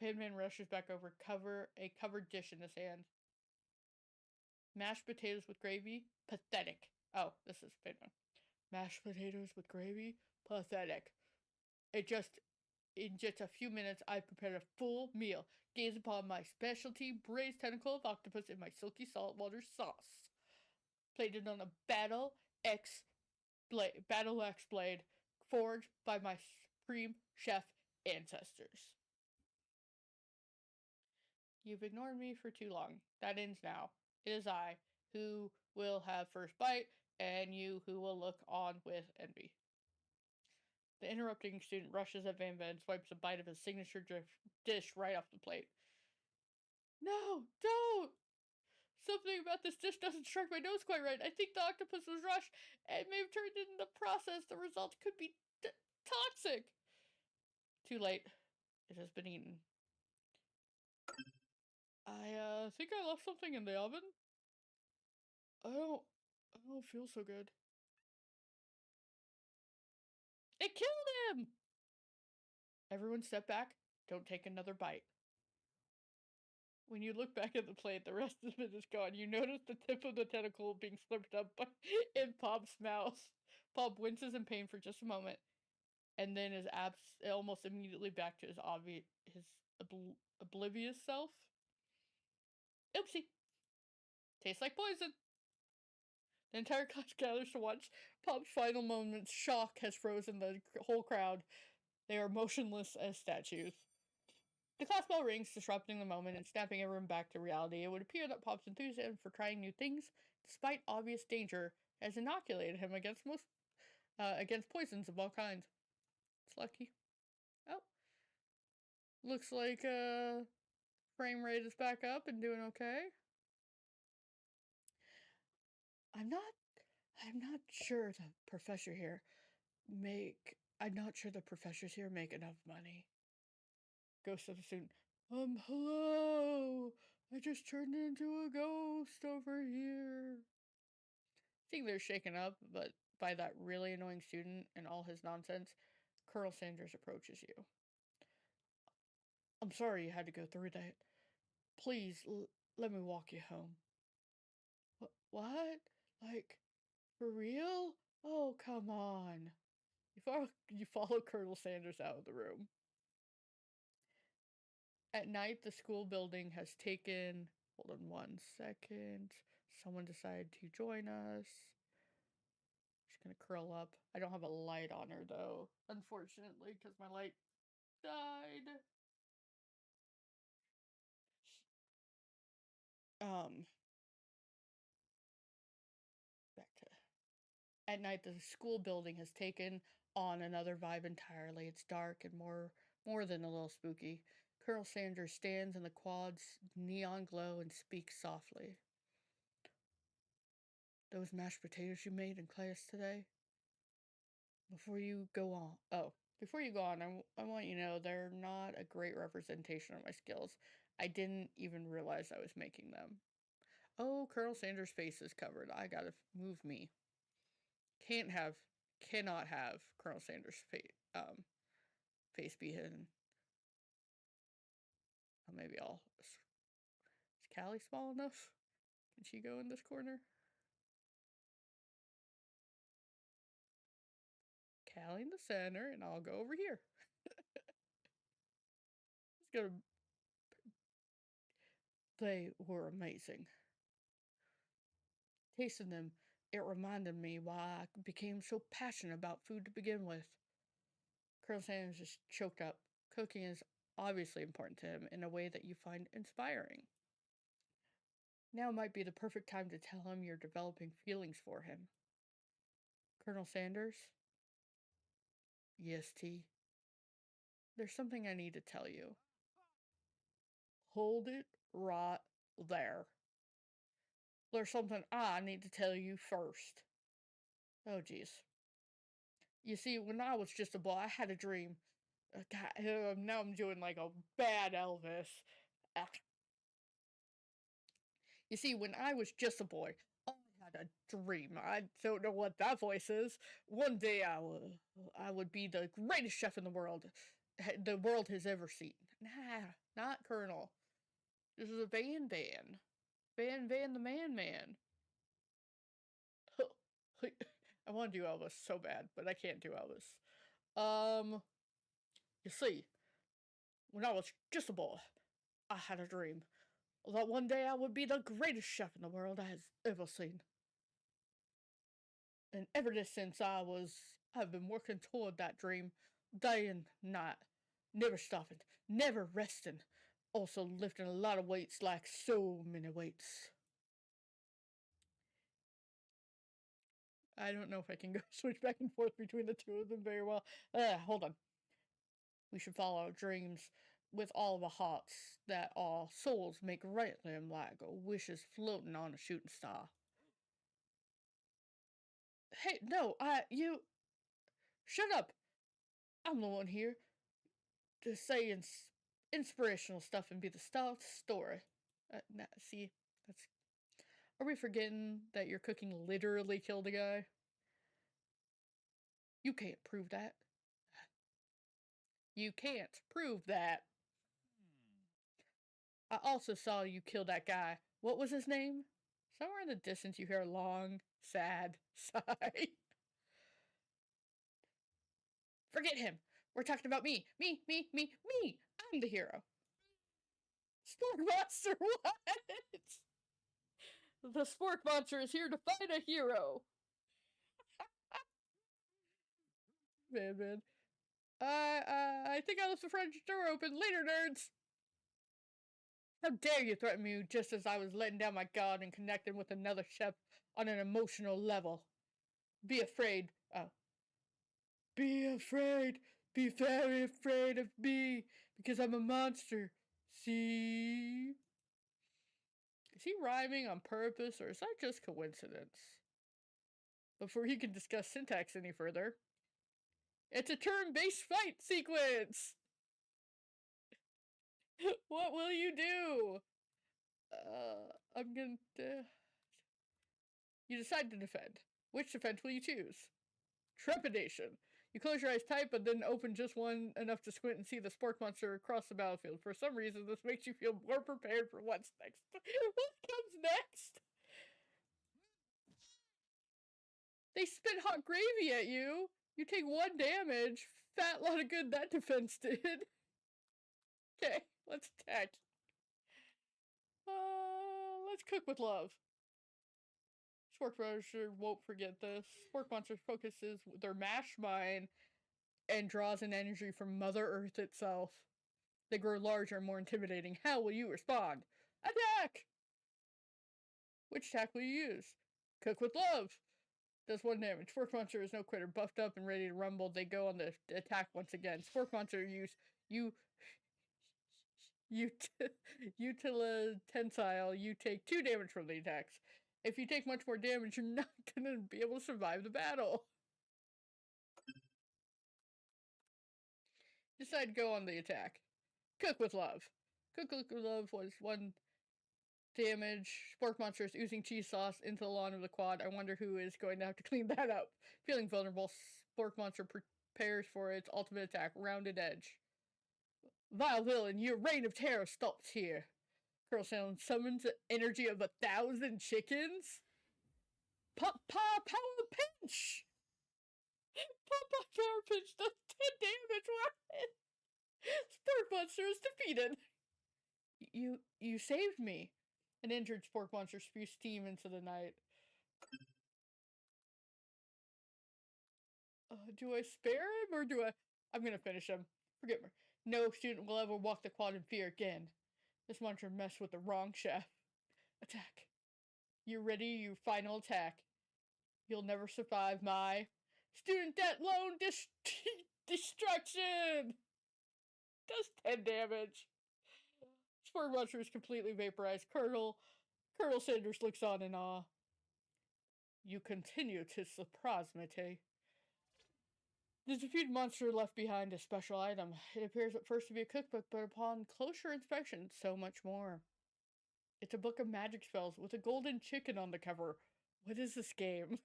Pinman rushes back over, a covered dish in his hand. Mashed potatoes with gravy? Pathetic. Oh, this is Pinman. Mashed potatoes with gravy? Pathetic. In just a few minutes, I've prepared a full meal. Gaze upon my specialty braised tentacle of octopus in my silky saltwater sauce. Plated on a battle axe blade, forged by my supreme chef ancestors. You've ignored me for too long. That ends now. It is I who will have first bite, and you who will look on with envy. The interrupting student rushes at Van Van and swipes a bite of his signature dish right off the plate. No, don't! Something about this dish doesn't strike my nose quite right. I think the octopus was rushed and may have turned in the process. The result could be toxic. Too late. It has been eaten. I think I left something in the oven. I don't feel so good. It killed him! Everyone step back. Don't take another bite. When you look back at the plate, the rest of it is gone. You notice the tip of the tentacle being slipped up in Pop's mouth. Pop winces in pain for just a moment, and then is almost immediately back to his oblivious self. Oopsie. Tastes like poison. The entire class gathers to watch. Pop's final moments. Shock has frozen the whole crowd. They are motionless as statues. The class bell rings, disrupting the moment and snapping everyone back to reality. It would appear that Pop's enthusiasm for trying new things, despite obvious danger, has inoculated him against against poisons of all kinds. It's lucky. Oh. Looks like frame rate is back up and doing okay. I'm not sure the professors here make enough money. Ghost of the student. Hello. I just turned into a ghost over here. Seeing they're shaken up, but by that really annoying student and all his nonsense, Colonel Sanders approaches you. I'm sorry you had to go through that. Please, let me walk you home. What? Like, for real? Oh, come on. You follow Colonel Sanders out of the room. At night, the school building has taken... Hold on 1 second. Someone decided to join us. She's gonna curl up. I don't have a light on her, though, unfortunately, because my light died. Back to... At night, the school building has taken on another vibe entirely. It's dark and more than a little spooky. Colonel Sanders stands in the quad's neon glow and speaks softly. Those mashed potatoes you made in class today? Before you go on, I want you to know they're not a great representation of my skills. I didn't even realize I was making them. Oh, Colonel Sanders' face is covered. I gotta move me. Cannot have Colonel Sanders' face be hidden. Oh, maybe is Callie small enough? Can she go in this corner? Callie in the center, and I'll go over here. Let's go to... They were amazing. Tasting them, it reminded me why I became so passionate about food to begin with. Colonel Sanders just choked up. Cooking is obviously important to him in a way that you find inspiring. Now might be the perfect time to tell him you're developing feelings for him. Colonel Sanders? Yes, T. There's something I need to tell you. Hold it right there. There's something I need to tell you first. Oh, jeez. You see, when I was just a boy, I had a dream. God, now I'm doing like a bad Elvis. You see, when I was just a boy, I had a dream. I don't know what that voice is. One day I would be the greatest chef in the world has ever seen. Nah, not Colonel. This is a Van Van. Van Van the Man Man. I want to do Elvis so bad, but I can't do Elvis. You see, when I was just a boy, I had a dream that one day I would be the greatest chef in the world has ever seen. And ever since I've been working toward that dream day and night, never stopping, never resting, also lifting a lot of weights, like so many weights. I don't know if I can go switch back and forth between the two of them very well. Hold on. We should follow our dreams with all the hearts that our souls make right them like wishes floating on a shooting star. Hey, no, you. Shut up! I'm the one here to say inspirational stuff and be the star of the story. See, that's. Are we forgetting that your cooking literally killed a guy? You can't prove that. You can't prove that. I also saw you kill that guy. What was his name? Somewhere in the distance, you hear a long, sad sigh. Forget him. We're talking about me. Me, me, me, me. I'm the hero. Spork Monster, what? The Spork Monster is here to find a hero. Man. I think I left the front door open. Later, nerds. How dare you threaten me just as I was letting down my guard and connecting with another chef on an emotional level? Be afraid. Oh. Be afraid. Be very afraid of me because I'm a monster. See? Is he rhyming on purpose or is that just coincidence? Before he can discuss syntax any further, it's a turn-based fight sequence! What will you do? I'm gonna... You decide to defend. Which defense will you choose? Trepidation. You close your eyes tight, but then open just one enough to squint and see the spork monster across the battlefield. For some reason, this makes you feel more prepared for what's next. What comes next? They spit hot gravy at you. You take 1 damage. Fat lot of good that defense did. Okay, let's attack. Let's cook with love. Spork Monster won't forget this. Spork Monster focuses their mash mine and draws an energy from Mother Earth itself. They grow larger and more intimidating. How will you respond? Attack! Which attack will you use? Cook with love. Does 1 damage. Spork Monster is no quitter. Buffed up and ready to rumble. They go on the attack once again. Spork Monster utilitensile. You take 2 damage from the attacks. If you take much more damage, you're not gonna be able to survive the battle. Decide to go on the attack. Cook with love. Cook with love was 1 damage. Spork Monster is oozing cheese sauce into the lawn of the quad. I wonder who is going to have to clean that up. Feeling vulnerable, Spork Monster prepares for its ultimate attack. Rounded edge. Vile villain, your reign of terror stops here. Colonel Sound summons the energy of 1,000 chickens. Pop Power Pinch! Pop Power Pinch does 10 damage. What? Spork Monster is defeated. You saved me. An injured Spork Monster spews steam into the night. Do I spare him or do I... I'm gonna finish him. Forget me. No student will ever walk the quad in fear again. This monster messed with the wrong chef. Attack. You ready? Your final attack. You'll never survive my... Student debt loan destruction! Does 10 damage. Spork Monster is completely vaporized. Colonel Sanders looks on in awe. You continue to surprise me, Tay. The defeated monster left behind a special item. It appears at first to be a cookbook, but upon closer inspection, so much more. It's a book of magic spells with a golden chicken on the cover. What is this game?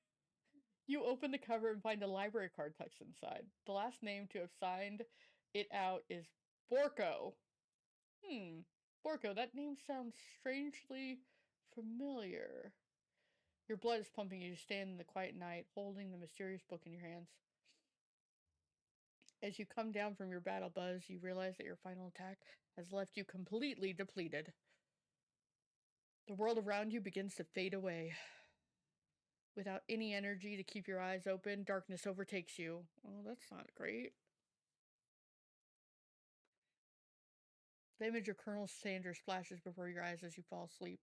You open the cover and find a library card text inside. The last name to have signed it out is Borko. Borko, that name sounds strangely familiar. Your blood is pumping as you stand in the quiet night, holding the mysterious book in your hands. As you come down from your battle buzz, you realize that your final attack has left you completely depleted. The world around you begins to fade away. Without any energy to keep your eyes open, darkness overtakes you. Oh, that's not great. The image of Colonel Sanders flashes before your eyes as you fall asleep.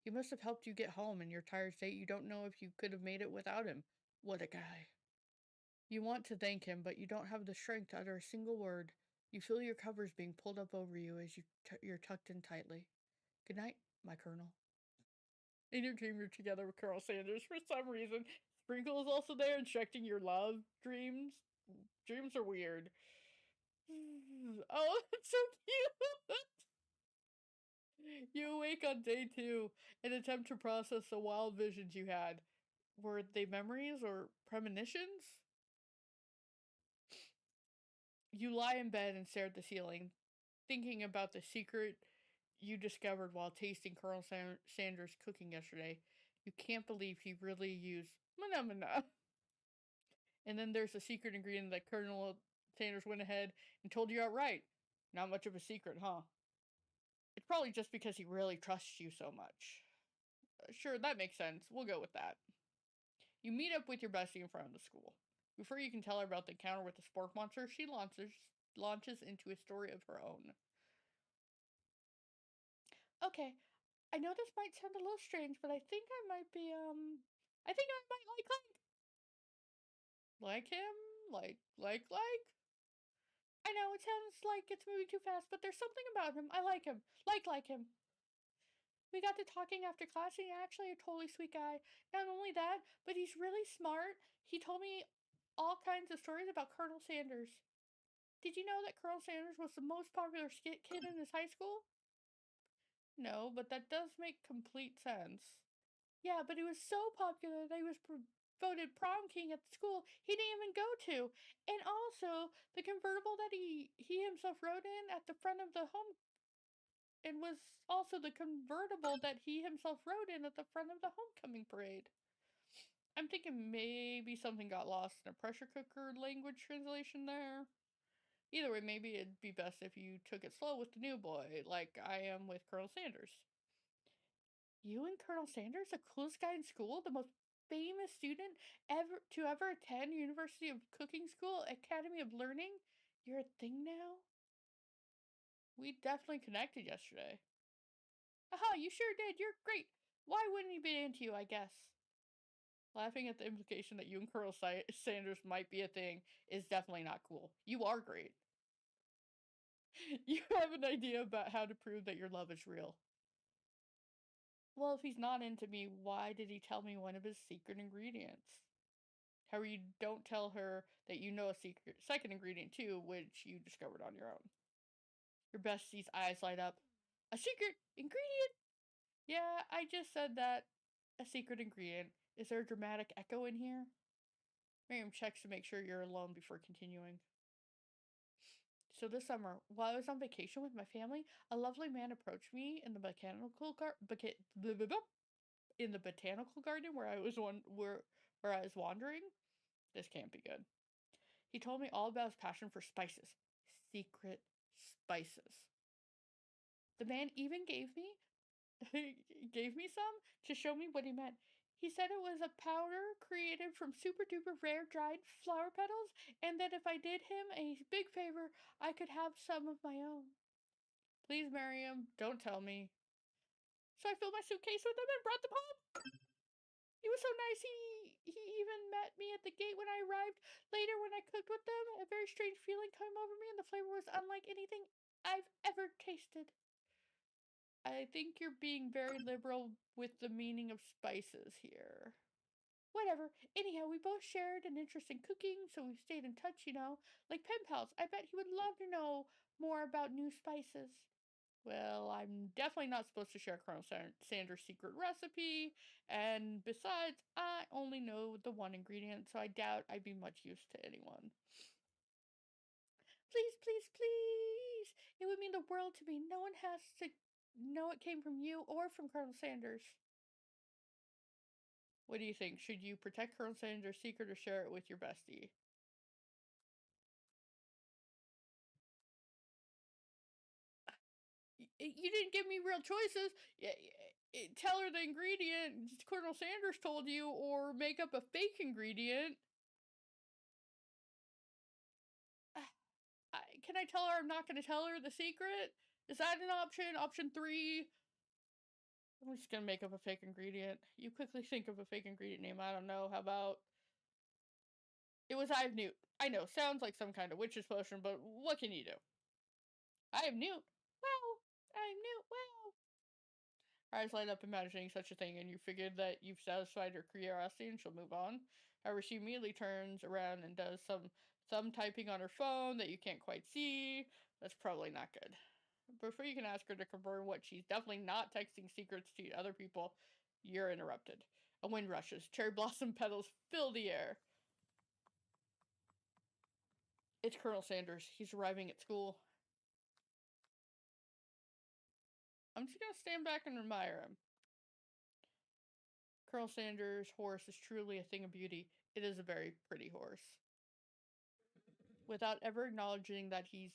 He must have helped you get home. In your tired state, you don't know if you could have made it without him. What a guy. You want to thank him, but you don't have the strength to utter a single word. You feel your covers being pulled up over you as you're tucked in tightly. Good night, my Colonel. In your dream, you're together with Colonel Sanders for some reason. Sprinkle is also there injecting your love dreams. Dreams are weird. Oh, it's so cute. You awake on day 2 and attempt to process the wild visions you had. Were they memories or premonitions? You lie in bed and stare at the ceiling, thinking about the secret you discovered while tasting Colonel Sanders' cooking yesterday. You can't believe he really used manamana. And then there's a secret ingredient that Colonel Sanders went ahead and told you outright. Not much of a secret, huh? It's probably just because he really trusts you so much. Sure, that makes sense. We'll go with that. You meet up with your bestie in front of the school. Before you can tell her about the encounter with the spork monster, she launches into a story of her own. Okay, I know this might sound a little strange, but I think I might be, I think I might like. Like him? Like? I know, it sounds like it's moving too fast, but there's something about him. I like him. Like him. We got to talking after class, and he's actually a totally sweet guy. Not only that, but he's really smart. He told me all kinds of stories about Colonel Sanders. Did you know that Colonel Sanders was the most popular kid in his high school? No, but that does make complete sense. Yeah, but he was so popular that he was voted prom king at the school he didn't even go to. And also, the convertible that he himself rode in at the front of the home and was also the convertible that he himself rode in at the front of the homecoming parade. I'm thinking maybe something got lost in a pressure cooker language translation there. Either way, maybe it'd be best if you took it slow with the new boy, like I am with Colonel Sanders. You and Colonel Sanders, the coolest guy in school, the most famous student ever attend University of Cooking School, Academy of Learning? You're a thing now? We definitely connected yesterday. Aha, you sure did. You're great. Why wouldn't he be into you, I guess? Laughing at the implication that you and Colonel Sanders might be a thing is definitely not cool. You are great. You have an idea about how to prove that your love is real. Well, if he's not into me, why did he tell me one of his secret ingredients? However, you don't tell her that you know a second ingredient too, which you discovered on your own. Your bestie's eyes light up. A secret ingredient? Yeah, I just said that. A secret ingredient. Is there a dramatic echo in here? Miriam checks to make sure you're alone before continuing. So this summer, while I was on vacation with my family, a lovely man approached me in the botanical garden where I was where I was wandering. This can't be good. He told me all about his passion for spices. Secret spices. The man even gave me some to show me what he meant. He said it was a powder created from super duper rare dried flower petals, and that if I did him a big favor, I could have some of my own. Please, Miriam, don't tell me. So I filled my suitcase with them and brought them home. He was so nice. He even met me at the gate when I arrived. Later, when I cooked with them, a very strange feeling came over me, and the flavor was unlike anything I've ever tasted. I think you're being very liberal with the meaning of spices here. Whatever. Anyhow, we both shared an interest in cooking, so we stayed in touch, like pen pals. I bet he would love to know more about new spices. Well, I'm definitely not supposed to share Colonel Sanders' secret recipe, and besides, I only know the one ingredient, so I doubt I'd be much use to anyone. Please, please, please! It would mean the world to me. No one has to know it came from you or from Colonel Sanders. What do you think? Should you protect Colonel Sanders' secret or share it with your bestie? You didn't give me real choices. Tell her the ingredient Colonel Sanders told you, or make up a fake ingredient. Can I tell her I'm not going to tell her the secret? Is that an option? Option 3? I'm just going to make up a fake ingredient. You quickly think of a fake ingredient name. I don't know. How about It was I have Newt. I know, sounds like some kind of witch's potion, but what can you do? I have Newt. Well, I have Newt. Well. Her eyes light up imagining such a thing, and you figure that you've satisfied her curiosity and she'll move on. However, she immediately turns around and does some thumb typing on her phone that you can't quite see. That's probably not good. Before you can ask her to confirm what she's definitely not texting secrets to other people, you're interrupted. A wind rushes. Cherry blossom petals fill the air. It's Colonel Sanders. He's arriving at school. I'm just gonna stand back and admire him. Colonel Sanders' horse is truly a thing of beauty. It is a very pretty horse. Without ever acknowledging that he's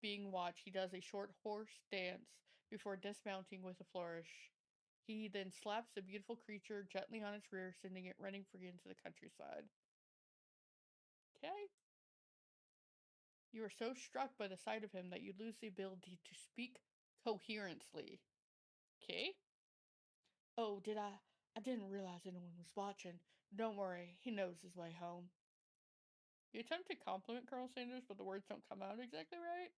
being watched, he does a short horse dance before dismounting with a flourish. He then slaps the beautiful creature gently on its rear, sending it running free into the countryside. Okay. You are so struck by the sight of him that you lose the ability to speak coherently. Okay? Oh, did I? I didn't realize anyone was watching. Don't worry, he knows his way home. You attempt to compliment Colonel Sanders, but the words don't come out exactly right.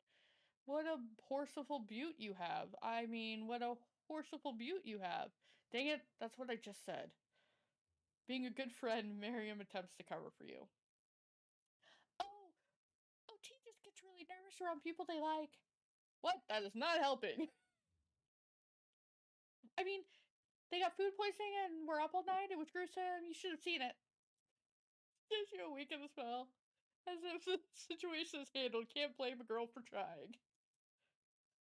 What a horseful beaut you have. I mean, what a horseful beaut you have. Dang it, that's what I just said. Being a good friend, Miriam attempts to cover for you. Oh, T just gets really nervous around people they like. What? That is not helping. I mean, they got food poisoning and were up all night. It was gruesome. You should have seen it. Gives you a week of the spell. As if the situation is handled, can't blame a girl for trying.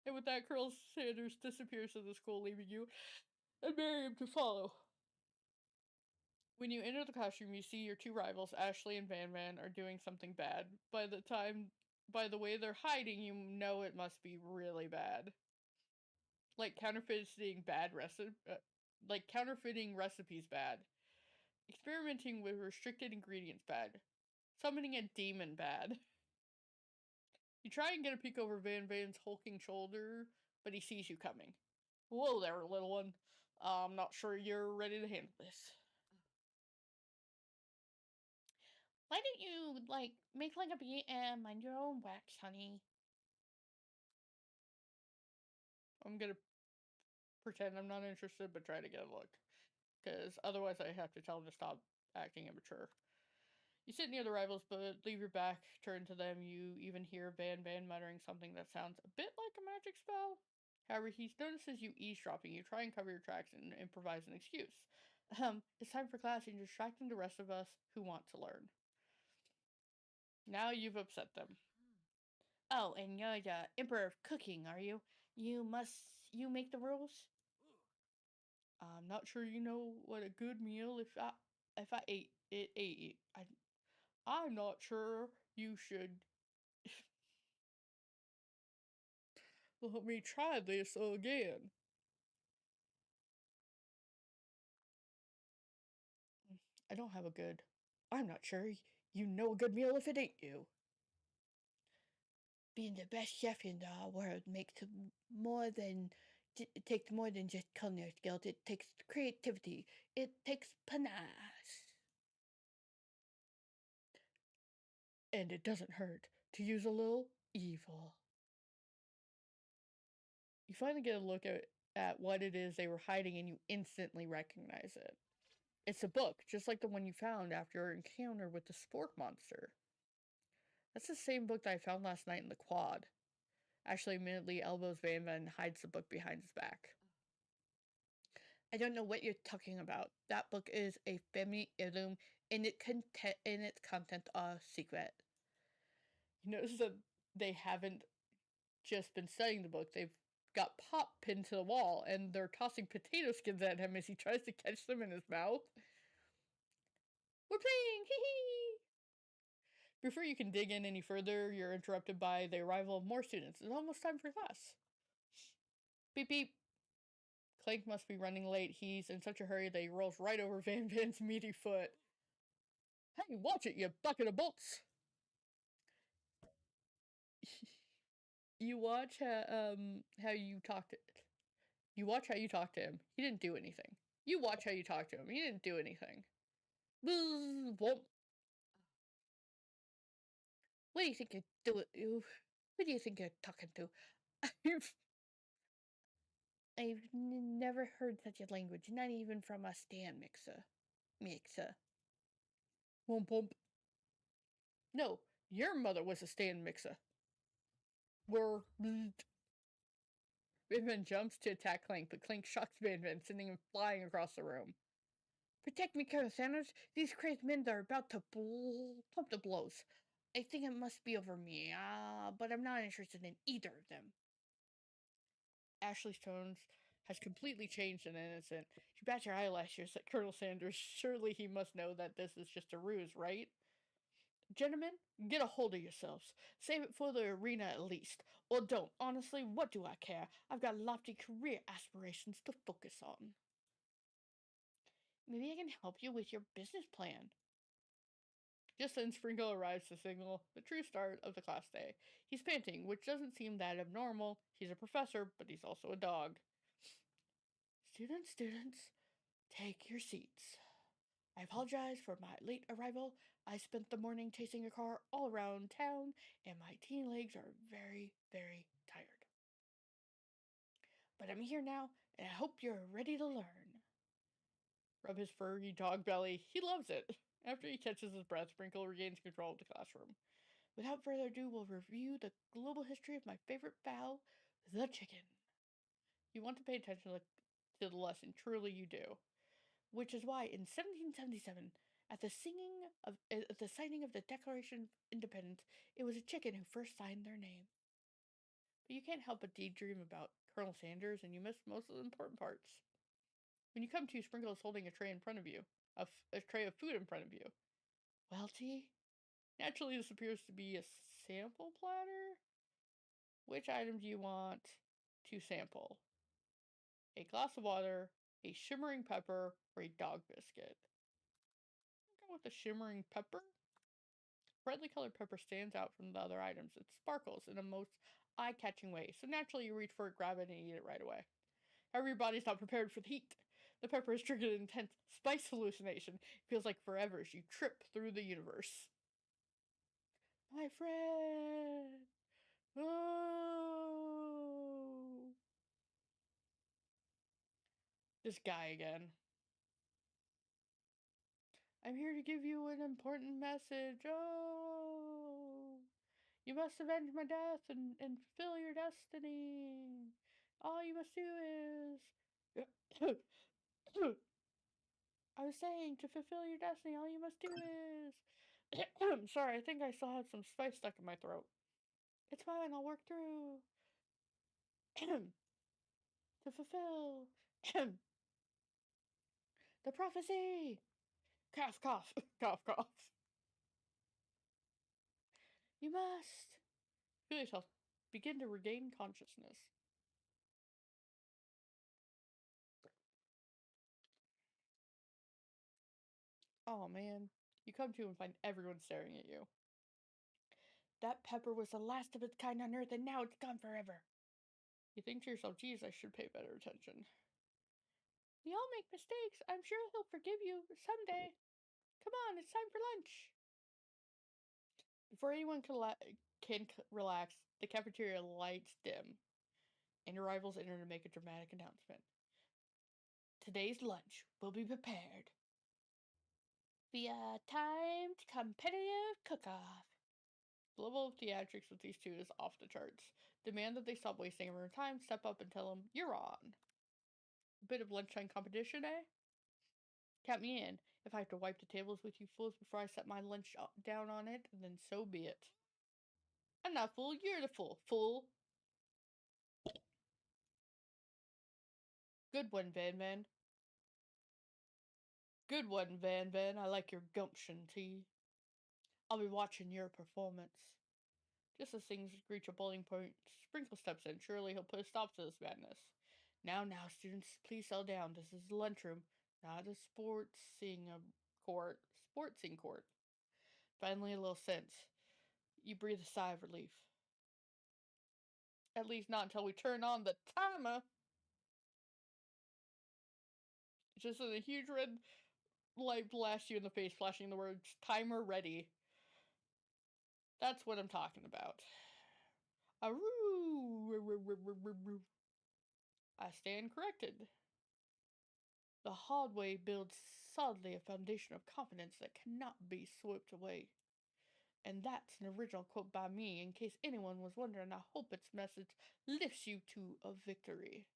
And with that, Colonel Sanders disappears from the school, leaving you and Miriam to follow. When you enter the classroom, you see your two rivals, Ashley and Van Van, are doing something bad. By the way they're hiding, you know it must be really bad. Like counterfeiting recipes bad. Experimenting with restricted ingredients bad. Summoning a demon bad. You try and get a peek over Van Van's hulking shoulder, but he sees you coming. Whoa there, little one. I'm not sure you're ready to handle this. Why don't you, make like a bee and mind your own wax, honey? I'm gonna pretend I'm not interested, but try to get a look. Because otherwise I have to tell him to stop acting immature. You sit near the rivals, but leave your back turned to them. You even hear Van Van muttering something that sounds a bit like a magic spell. However, he notices you eavesdropping. You try and cover your tracks and improvise an excuse. It's time for class and you're distracting the rest of us who want to learn. Now you've upset them. Oh, and you're the Emperor of Cooking, are you? You make the rules? I'm not sure you know what a good meal if I ate it. I'm not sure you should. Let me try this again. I don't have a good. I'm not sure you know a good meal if it ain't you. Being the best chef in the world it takes more than just culinary skills. It takes creativity. It takes panache. And it doesn't hurt to use a little evil. You finally get a look at what it is they were hiding and you instantly recognize it. It's a book, just like the one you found after your encounter with the spork monster. That's the same book that I found last night in the quad. Ashley immediately elbows Van Van and hides the book behind his back. I don't know what you're talking about. That book is a family heirloom and its content are secret. You notice that they haven't just been studying the book, they've got Pop pinned to the wall and they're tossing potato skins at him as he tries to catch them in his mouth. We're playing! Hee hee! Before you can dig in any further, you're interrupted by the arrival of more students. It's almost time for class. Beep beep. Clank must be running late. He's in such a hurry that he rolls right over Van Van's meaty foot. Hey, watch it, you bucket of bolts! You watch how you talk to You watch how you talk to him. He didn't do anything. You watch how you talk to him. He didn't do anything. Bzz, What do you think you're doing? Who do you think you're talking to? I've never heard such a language, not even from a stand mixer. Mixer. Womp womp. No, your mother was a stand mixer. Whir. Van jumps to attack Clank, but Clank shocks Van, sending him flying across the room. Protect me, Colonel Sanders. These crazed men are about to pump the blows. I think it must be over me, but I'm not interested in either of them. Ashley's tones has completely changed and innocent. She bats her eyelashes at Colonel Sanders. Surely he must know that this is just a ruse, right? Gentlemen, get a hold of yourselves. Save it for the arena at least. Or don't. Honestly, what do I care? I've got lofty career aspirations to focus on. Maybe I can help you with your business plan. Just then, Sprinkle arrives to signal the true start of the class day. He's panting, which doesn't seem that abnormal. He's a professor, but he's also a dog. Students, take your seats. I apologize for my late arrival. I spent the morning chasing a car all around town, and my teen legs are very, very tired. But I'm here now, and I hope you're ready to learn. Rub his furry dog belly. He loves it. After he catches his breath, Sprinkle regains control of the classroom. Without further ado, we'll review the global history of my favorite fowl, the chicken. You want to pay attention to the lesson, truly you do. Which is why in 1777, at the signing of the Declaration of Independence, it was a chicken who first signed their name. But you can't help but daydream about Colonel Sanders, and you miss most of the important parts. When you come to, Sprinkle is holding a tray in front of you, a tray of food in front of you. Well, T, naturally this appears to be a sample platter. Which item do you want to sample? A glass of water, a shimmering pepper, or a dog biscuit? I'll go with the shimmering pepper. Brightly colored pepper stands out from the other items. It sparkles in a most eye-catching way, so naturally you reach for it, grab it, and eat it right away. However, your body's not prepared for the heat. The pepper has triggered an intense spice hallucination. It feels like forever as you trip through the universe. My friend! Oh! This guy again. I'm here to give you an important message. Oh! You must avenge my death and fulfill your destiny. All you must do is. I was saying, to fulfill your destiny, all you must do is. Sorry, I think I still have some spice stuck in my throat. It's fine, I'll work through. To fulfill the prophecy. Cough, cough, cough, cough. You must feel yourself begin to regain consciousness. Oh man, you come to and find everyone staring at you. That pepper was the last of its kind on Earth, and now it's gone forever. You think to yourself, geez, I should pay better attention. We all make mistakes. I'm sure he'll forgive you someday. Come on, it's time for lunch. Before anyone can relax, the cafeteria lights dim, and your rivals enter to make a dramatic announcement. Today's lunch will be prepared via timed competitive cook-off. The level of theatrics with these two is off the charts. Demand that they stop wasting everyone's time, step up and tell them, you're on. A bit of lunchtime competition, eh? Count me in. If I have to wipe the tables with you fools before I set my lunch down on it, then so be it. I'm not fool, you're the fool, fool. Good one, Van Van. Good one, Van Van. I like your gumption, T. I'll be watching your performance. Just as things reach a boiling point, Sprinkle steps in. Surely he'll put a stop to this madness. Now, students, please settle down. This is the lunchroom, not a sportsing court. Sportsing court. Finally, a little sense. You breathe a sigh of relief. At least not until we turn on the timer. Just a huge red light blasts you in the face, flashing the words "timer ready." That's what I'm talking about. Aroo! I stand corrected. The hallway builds solidly a foundation of confidence that cannot be swept away. And that's an original quote by me, in case anyone was wondering. I hope its message lifts you to a victory.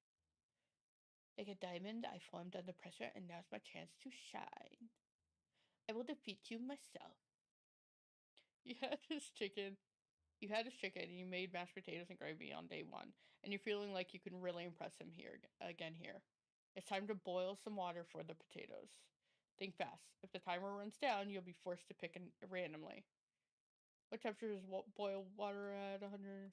Like a diamond, I formed under pressure, and now's my chance to shine. I will defeat you myself. You had this chicken. You had his chicken, and you made mashed potatoes and gravy on day one, and you're feeling like you can really impress him here. It's time to boil some water for the potatoes. Think fast. If the timer runs down, you'll be forced to pick randomly. What temperature is boiled water at 100?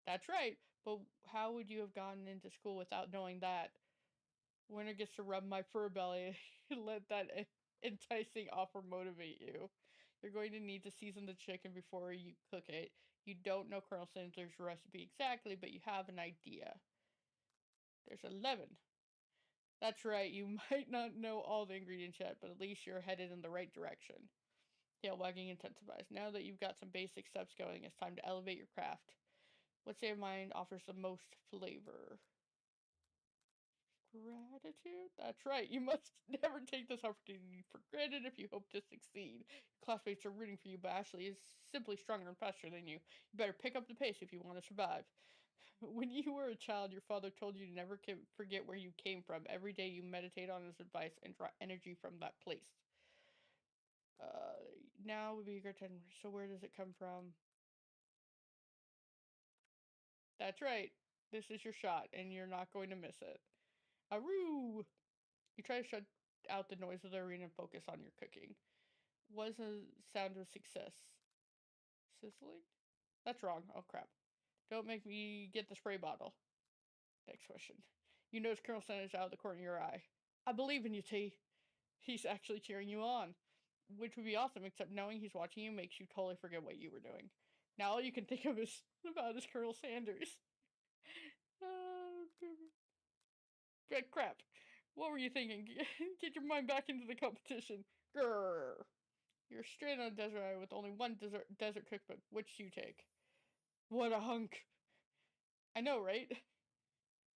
That's right, but how would you have gone into school without knowing that? Winner gets to rub my fur belly and let that enticing offer motivate you. You're going to need to season the chicken before you cook it. You don't know Colonel Sanders' recipe exactly, but you have an idea. There's 11. That's right, you might not know all the ingredients yet, but at least you're headed in the right direction. Tail wagging intensifies. Now that you've got some basic steps going, it's time to elevate your craft. What state of mind offers the most flavor? Gratitude? That's right. You must never take this opportunity for granted if you hope to succeed. Your classmates are rooting for you, but Ashley is simply stronger and faster than you. You better pick up the pace if you want to survive. When you were a child, your father told you to never forget where you came from. Every day you meditate on his advice and draw energy from that place. Now would be your turn. So where does it come from? That's right. This is your shot, and you're not going to miss it. Aroo! You try to shut out the noise of the arena and focus on your cooking. Was a sound of success. Sizzling? That's wrong. Oh crap. Don't make me get the spray bottle. Next question. You notice Colonel Sanders out of the corner of your eye. I believe in you, T. He's actually cheering you on. Which would be awesome, except knowing he's watching you makes you totally forget what you were doing. Now all you can think of is about is Colonel Sanders. Good crap. What were you thinking? Get your mind back into the competition. Grrr. You're stranded on a desert island with only one desert cookbook. Which do you take? What a hunk. I know, right?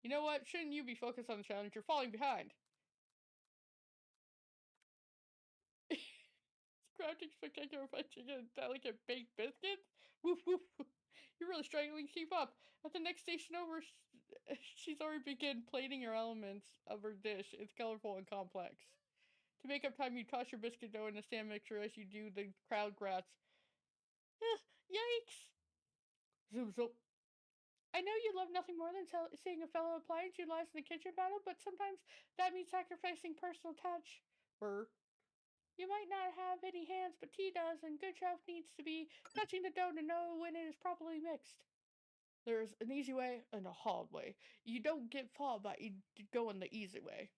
You know what? Shouldn't you be focused on the challenge? You're falling behind. Crafting spectacular fried chicken and delicate baked biscuits? Woof woof. You're really struggling to keep up. At the next station over, she's already begun plating her elements of her dish. It's colorful and complex. To make up time, you toss your biscuit dough in a stand mixture as you do the crowd grats. Yikes! Zoom zoom. I know you love nothing more than seeing a fellow appliance utilized in the kitchen battle, but sometimes that means sacrificing personal touch. Brr. You might not have any hands, but T does, and good chef needs to be touching the dough to know when it is properly mixed. There's an easy way and a hard way. You don't get far by going the easy way.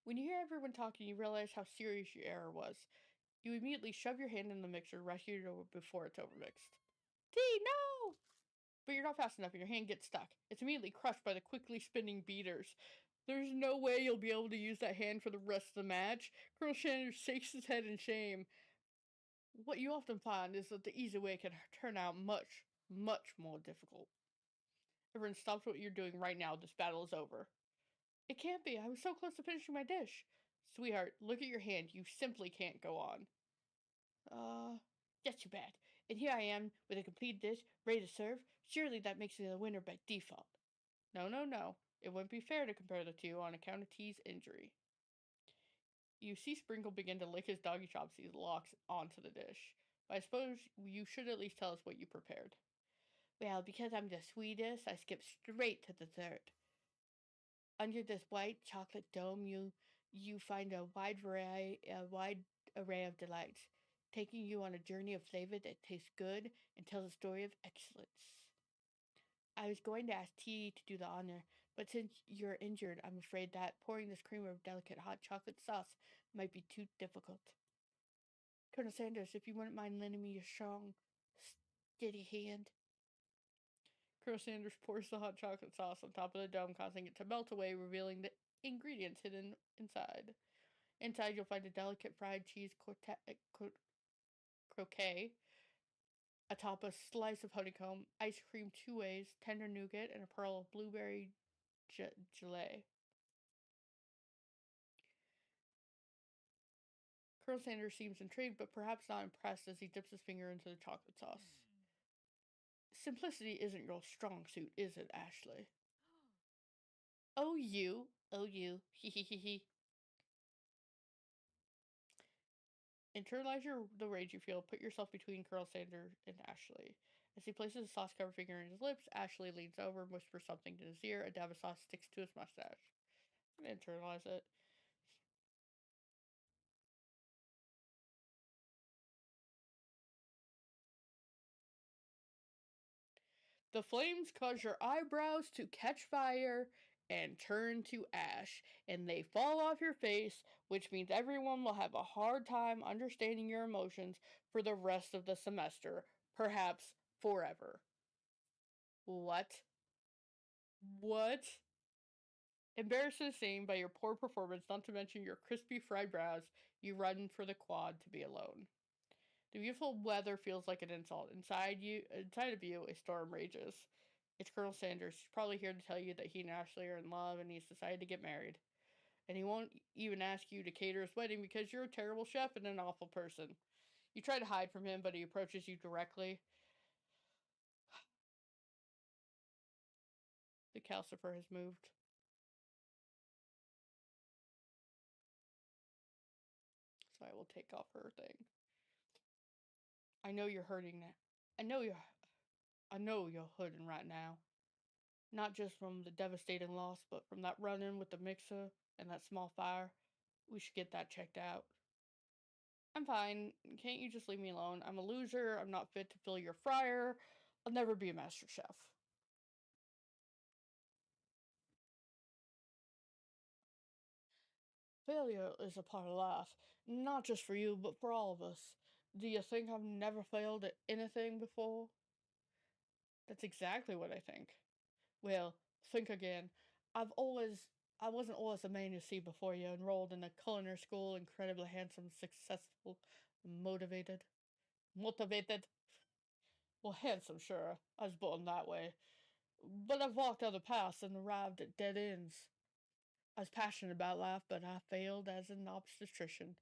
When you hear everyone talking, you realize how serious your error was. You immediately shove your hand in the mixer, rescue your dough before it's overmixed. T, no! But you're not fast enough and your hand gets stuck. It's immediately crushed by the quickly spinning beaters. There's no way you'll be able to use that hand for the rest of the match. Colonel Sanders shakes his head in shame. What you often find is that the easy way can turn out much, much more difficult. Everyone stops what you're doing right now. This battle is over. It can't be. I was so close to finishing my dish. Sweetheart, look at your hand. You simply can't go on. That's too bad. And here I am with a complete dish, ready to serve. Surely that makes me the winner by default. No, no, no. It wouldn't be fair to compare the two on account of T's injury. You see Sprinkle begin to lick his doggy chops as he locks onto the dish. But I suppose you should at least tell us what you prepared. Well, because I'm the sweetest, I skip straight to dessert. Under this white chocolate dome, you find a wide array of delights, taking you on a journey of flavor that tastes good and tells a story of excellence. I was going to ask T to do the honor, but since you're injured, I'm afraid that pouring this cream of delicate hot chocolate sauce might be too difficult. Colonel Sanders, if you wouldn't mind lending me your strong, steady hand. Colonel Sanders pours the hot chocolate sauce on top of the dome, causing it to melt away, revealing the ingredients hidden inside. Inside, you'll find a delicate fried cheese croquet, Atop a slice of honeycomb, ice cream two ways, tender nougat, and a pearl of blueberry gelée. Colonel Sanders seems intrigued, but perhaps not impressed as he dips his finger into the chocolate sauce. Simplicity isn't your strong suit, is it, Ashley? Oh, you. Oh, you. Hee hee hee hee. Internalize the rage you feel. Put yourself between Colonel Sanders and Ashley. As he places a sauce-covered finger in his lips, Ashley leans over and whispers something in his ear. A dab of sauce sticks to his mustache. I'm gonna internalize it. The flames cause your eyebrows to catch fire and turn to ash, and they fall off your face, which means everyone will have a hard time understanding your emotions for the rest of the semester, perhaps forever. What? What? Embarrassed and ashamed by your poor performance, not to mention your crispy fried brows, you run for the quad to be alone. The beautiful weather feels like an insult. Inside of you, a storm rages. It's Colonel Sanders. He's probably here to tell you that he and Ashley are in love and he's decided to get married. And he won't even ask you to cater his wedding because you're a terrible chef and an awful person. You try to hide from him, but he approaches you directly. The calcifer has moved. So I will take off her thing. I know you're hurting now. I know you're I know you're hurting right now. Not just from the devastating loss, but from that run in with the mixer and that small fire. We should get that checked out. I'm fine. Can't you just leave me alone? I'm a loser. I'm not fit to fill your fryer. I'll never be a master chef. Failure is a part of life, not just for you, but for all of us. Do you think I've never failed at anything before? That's exactly what I think. Well, think again. I've always I wasn't always the man you see before you, enrolled in a culinary school, incredibly handsome, successful, motivated. Motivated? Well, handsome, sure. I was born that way. But I've walked other paths and arrived at dead ends. I was passionate about life, but I failed as an obstetrician.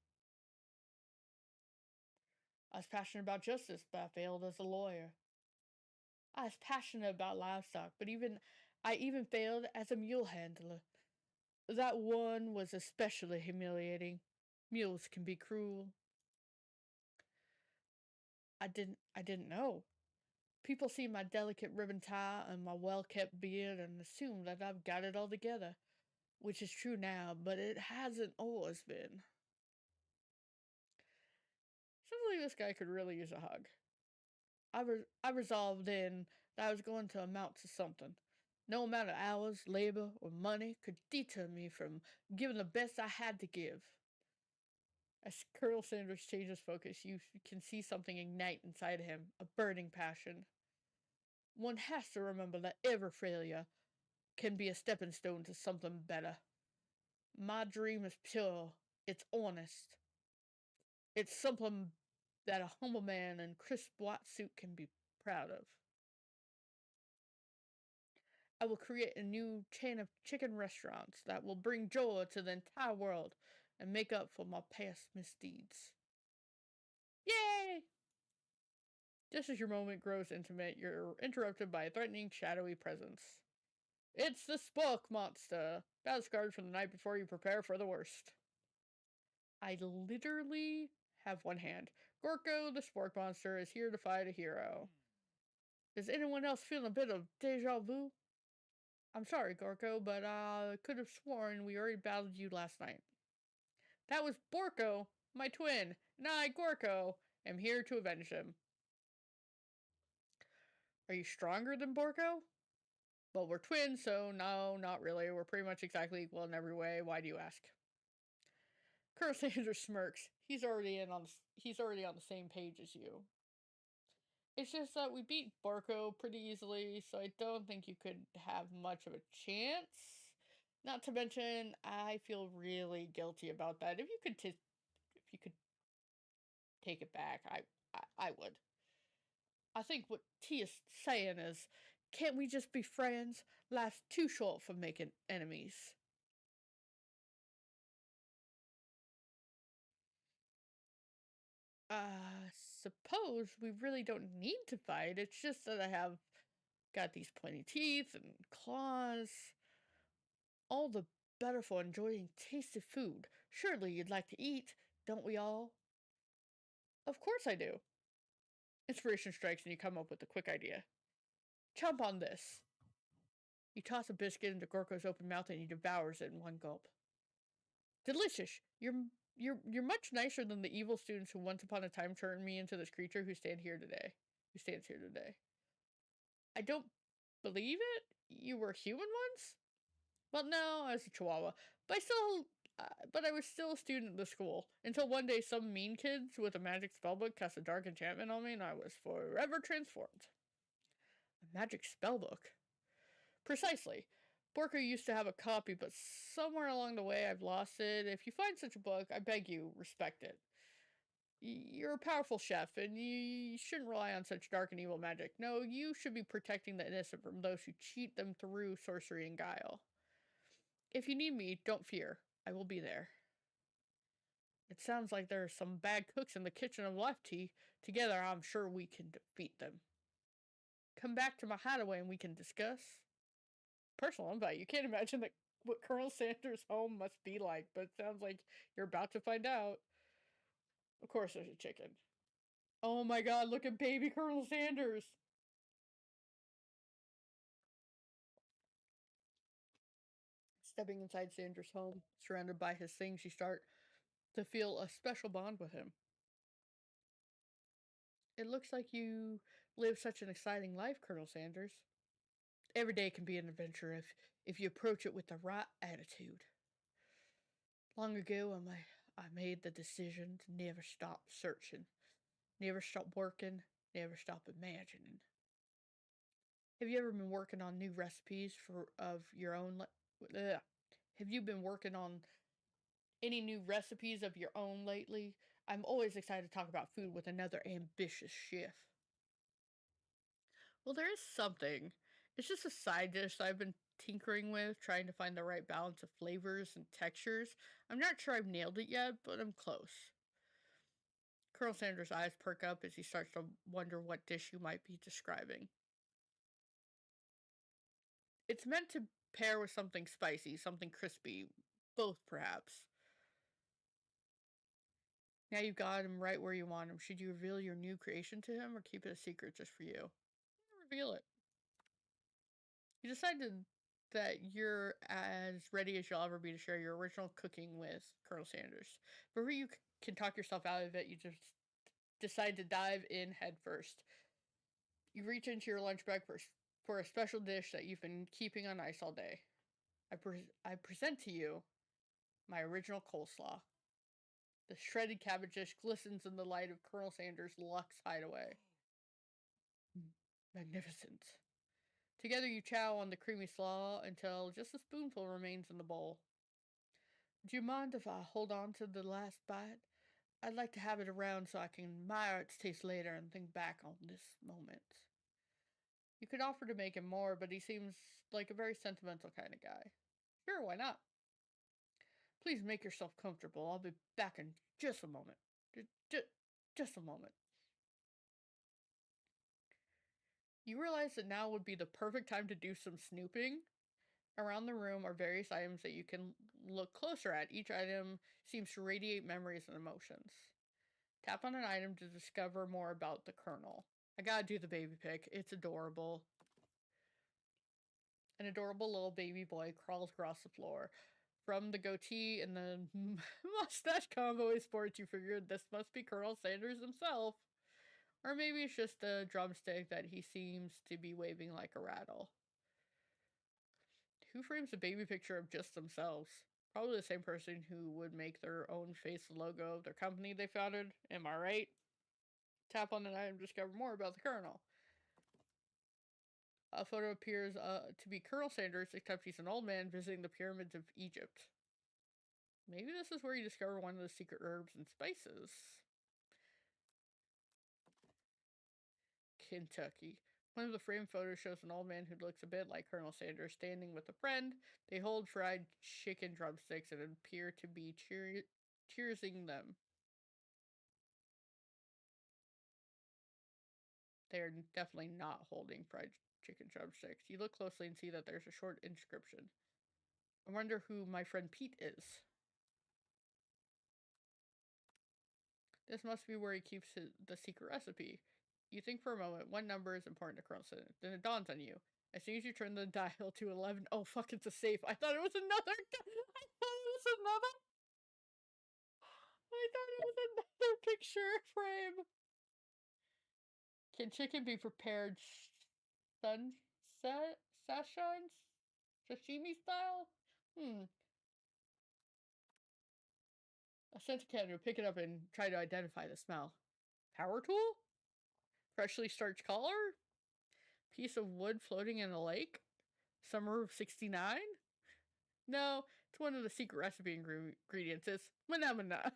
I was passionate about justice, but I failed as a lawyer. I was passionate about livestock, but I even failed as a mule handler. That one was especially humiliating. Mules can be cruel. I didn't know. People see my delicate ribbon tie and my well-kept beard and assume that I've got it all together, which is true now, but it hasn't always been. Sounds like this guy could really use a hug. I resolved then that I was going to amount to something. No amount of hours, labor, or money could deter me from giving the best I had to give. As Colonel Sanders changes focus, you can see something ignite inside him, a burning passion. One has to remember that every failure can be a stepping stone to something better. My dream is pure, it's honest, it's something that a humble man in crisp white suit can be proud of. I will create a new chain of chicken restaurants that will bring joy to the entire world and make up for my past misdeeds. Yay! Just as your moment grows intimate, you're interrupted by a threatening, shadowy presence. It's the Spook Monster! Battle scars from the night before you prepare for the worst. I literally have one hand. Gorko, the Spork Monster, is here to fight a hero. Is anyone else feeling a bit of deja vu? I'm sorry, Gorko, but I could have sworn we already battled you last night. That was Borko, my twin, and I, Gorko, am here to avenge him. Are you stronger than Borko? Well, we're twins, so no, not really. We're pretty much exactly equal in every way. Why do you ask? Colonel Sanders smirks. He's already on the same page as you. It's just that we beat Borko pretty easily, so I don't think you could have much of a chance. Not to mention, I feel really guilty about that. If you could take it back, I would. I think what T is saying is, can't we just be friends? Life's too short for making enemies. I suppose we really don't need to fight. It's just that I have got these pointy teeth and claws. All the better for enjoying tasty food. Surely you'd like to eat, don't we all? Of course I do. Inspiration strikes and you come up with a quick idea. Chomp on this. You toss a biscuit into Gorko's open mouth and he devours it in one gulp. Delicious. You're much nicer than the evil students who once upon a time turned me into this creature who stands here today. I don't believe it. You were human once? Well, no, I was a chihuahua, but I was still a student at the school until one day some mean kids with a magic spellbook cast a dark enchantment on me, and I was forever transformed. A magic spellbook. Precisely. Borko used to have a copy, but somewhere along the way I've lost it. If you find such a book, I beg you, respect it. You're a powerful chef, and you shouldn't rely on such dark and evil magic. No, you should be protecting the innocent from those who cheat them through sorcery and guile. If you need me, don't fear. I will be there. It sounds like there are some bad cooks in the kitchen of Lefty. Together, I'm sure we can defeat them. Come back to my hideaway and we can discuss. Personal invite. You can't imagine what Colonel Sanders' home must be like, but it sounds like you're about to find out. Of course, there's a chicken. Oh my god, look at baby Colonel Sanders! Stepping inside Sanders' home, surrounded by his things, you start to feel a special bond with him. It looks like you live such an exciting life, Colonel Sanders. Every day can be an adventure if you approach it with the right attitude. Long ago, I made the decision to never stop searching, never stop working, never stop imagining. Have you ever been working on new recipes of your own? Have you been working on any new recipes of your own lately? I'm always excited to talk about food with another ambitious chef. Well, there is something. It's just a side dish that I've been tinkering with, trying to find the right balance of flavors and textures. I'm not sure I've nailed it yet, but I'm close. Colonel Sanders' eyes perk up as he starts to wonder what dish you might be describing. It's meant to pair with something spicy, something crispy, both perhaps. Now you've got him right where you want him. Should you reveal your new creation to him or keep it a secret just for you? Reveal it. You decided that you're as ready as you'll ever be to share your original cooking with Colonel Sanders. Before you can talk yourself out of it, you just decide to dive in head first. You reach into your lunch bag for a special dish that you've been keeping on ice all day. I present to you my original coleslaw. The shredded cabbage dish glistens in the light of Colonel Sanders' luxe hideaway. Magnificent. Together you chow on the creamy slaw until just a spoonful remains in the bowl. Do you mind if I hold on to the last bite? I'd like to have it around so I can admire its taste later and think back on this moment. You could offer to make him more, but he seems like a very sentimental kind of guy. Sure, why not? Please make yourself comfortable. I'll be back in just a moment. Just a moment. You realize that now would be the perfect time to do some snooping. Around the room are various items that you can look closer at. Each item seems to radiate memories and emotions. Tap on an item to discover more about the Colonel. I gotta do the baby pic. It's adorable. An adorable little baby boy crawls across the floor. From the goatee and the mustache combo he sports, you figured this must be Colonel Sanders himself. Or maybe it's just a drumstick that he seems to be waving like a rattle. Who frames a baby picture of just themselves? Probably the same person who would make their own face the logo of their company they founded. Am I right? Tap on an item to discover more about the Colonel. A photo appears to be Colonel Sanders, except he's an old man visiting the pyramids of Egypt. Maybe this is where you discover one of the secret herbs and spices. Kentucky. One of the framed photos shows an old man who looks a bit like Colonel Sanders standing with a friend. They hold fried chicken drumsticks and appear to be cheersing them. They're definitely not holding fried chicken drumsticks. You look closely and see that there's a short inscription. I wonder who my friend Pete is. This must be where he keeps the secret recipe. You think for a moment, one number is important to Colonel Sanders. Then it dawns on you. As soon as you turn the dial to 11, oh fuck, it's a safe. I thought it was another. I thought it was another. I thought it was another picture frame. Can chicken be prepared sunset sashines? Sashimi style? A sense can pick it up and try to identify the smell. Power tool? Freshly starched collar? Piece of wood floating in a lake? Summer of 69? No, it's one of the secret recipe ingredients. It's manamana.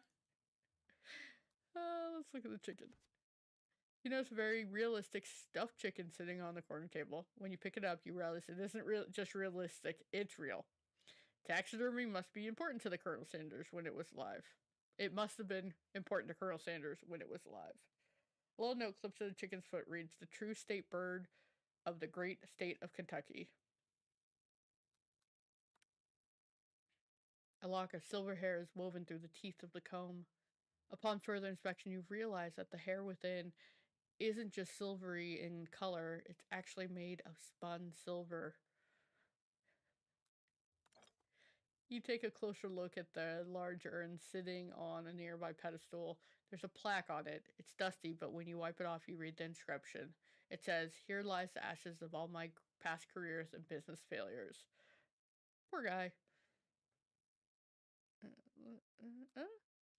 Let's look at the chicken. You notice a very realistic stuffed chicken sitting on the corner table. When you pick it up, you realize it isn't just realistic, it's real. Taxidermy must be important to the Colonel Sanders when it was alive. It must have been important to Colonel Sanders when it was alive. A little note clipped to the chicken's foot reads, "The true state bird of the great state of Kentucky." A lock of silver hair is woven through the teeth of the comb. Upon further inspection, you realize that the hair within isn't just silvery in color, it's actually made of spun silver. You take a closer look at the large urn sitting on a nearby pedestal. There's a plaque on it. It's dusty, but when you wipe it off, you read the inscription. It says, "Here lies the ashes of all my past careers and business failures." Poor guy.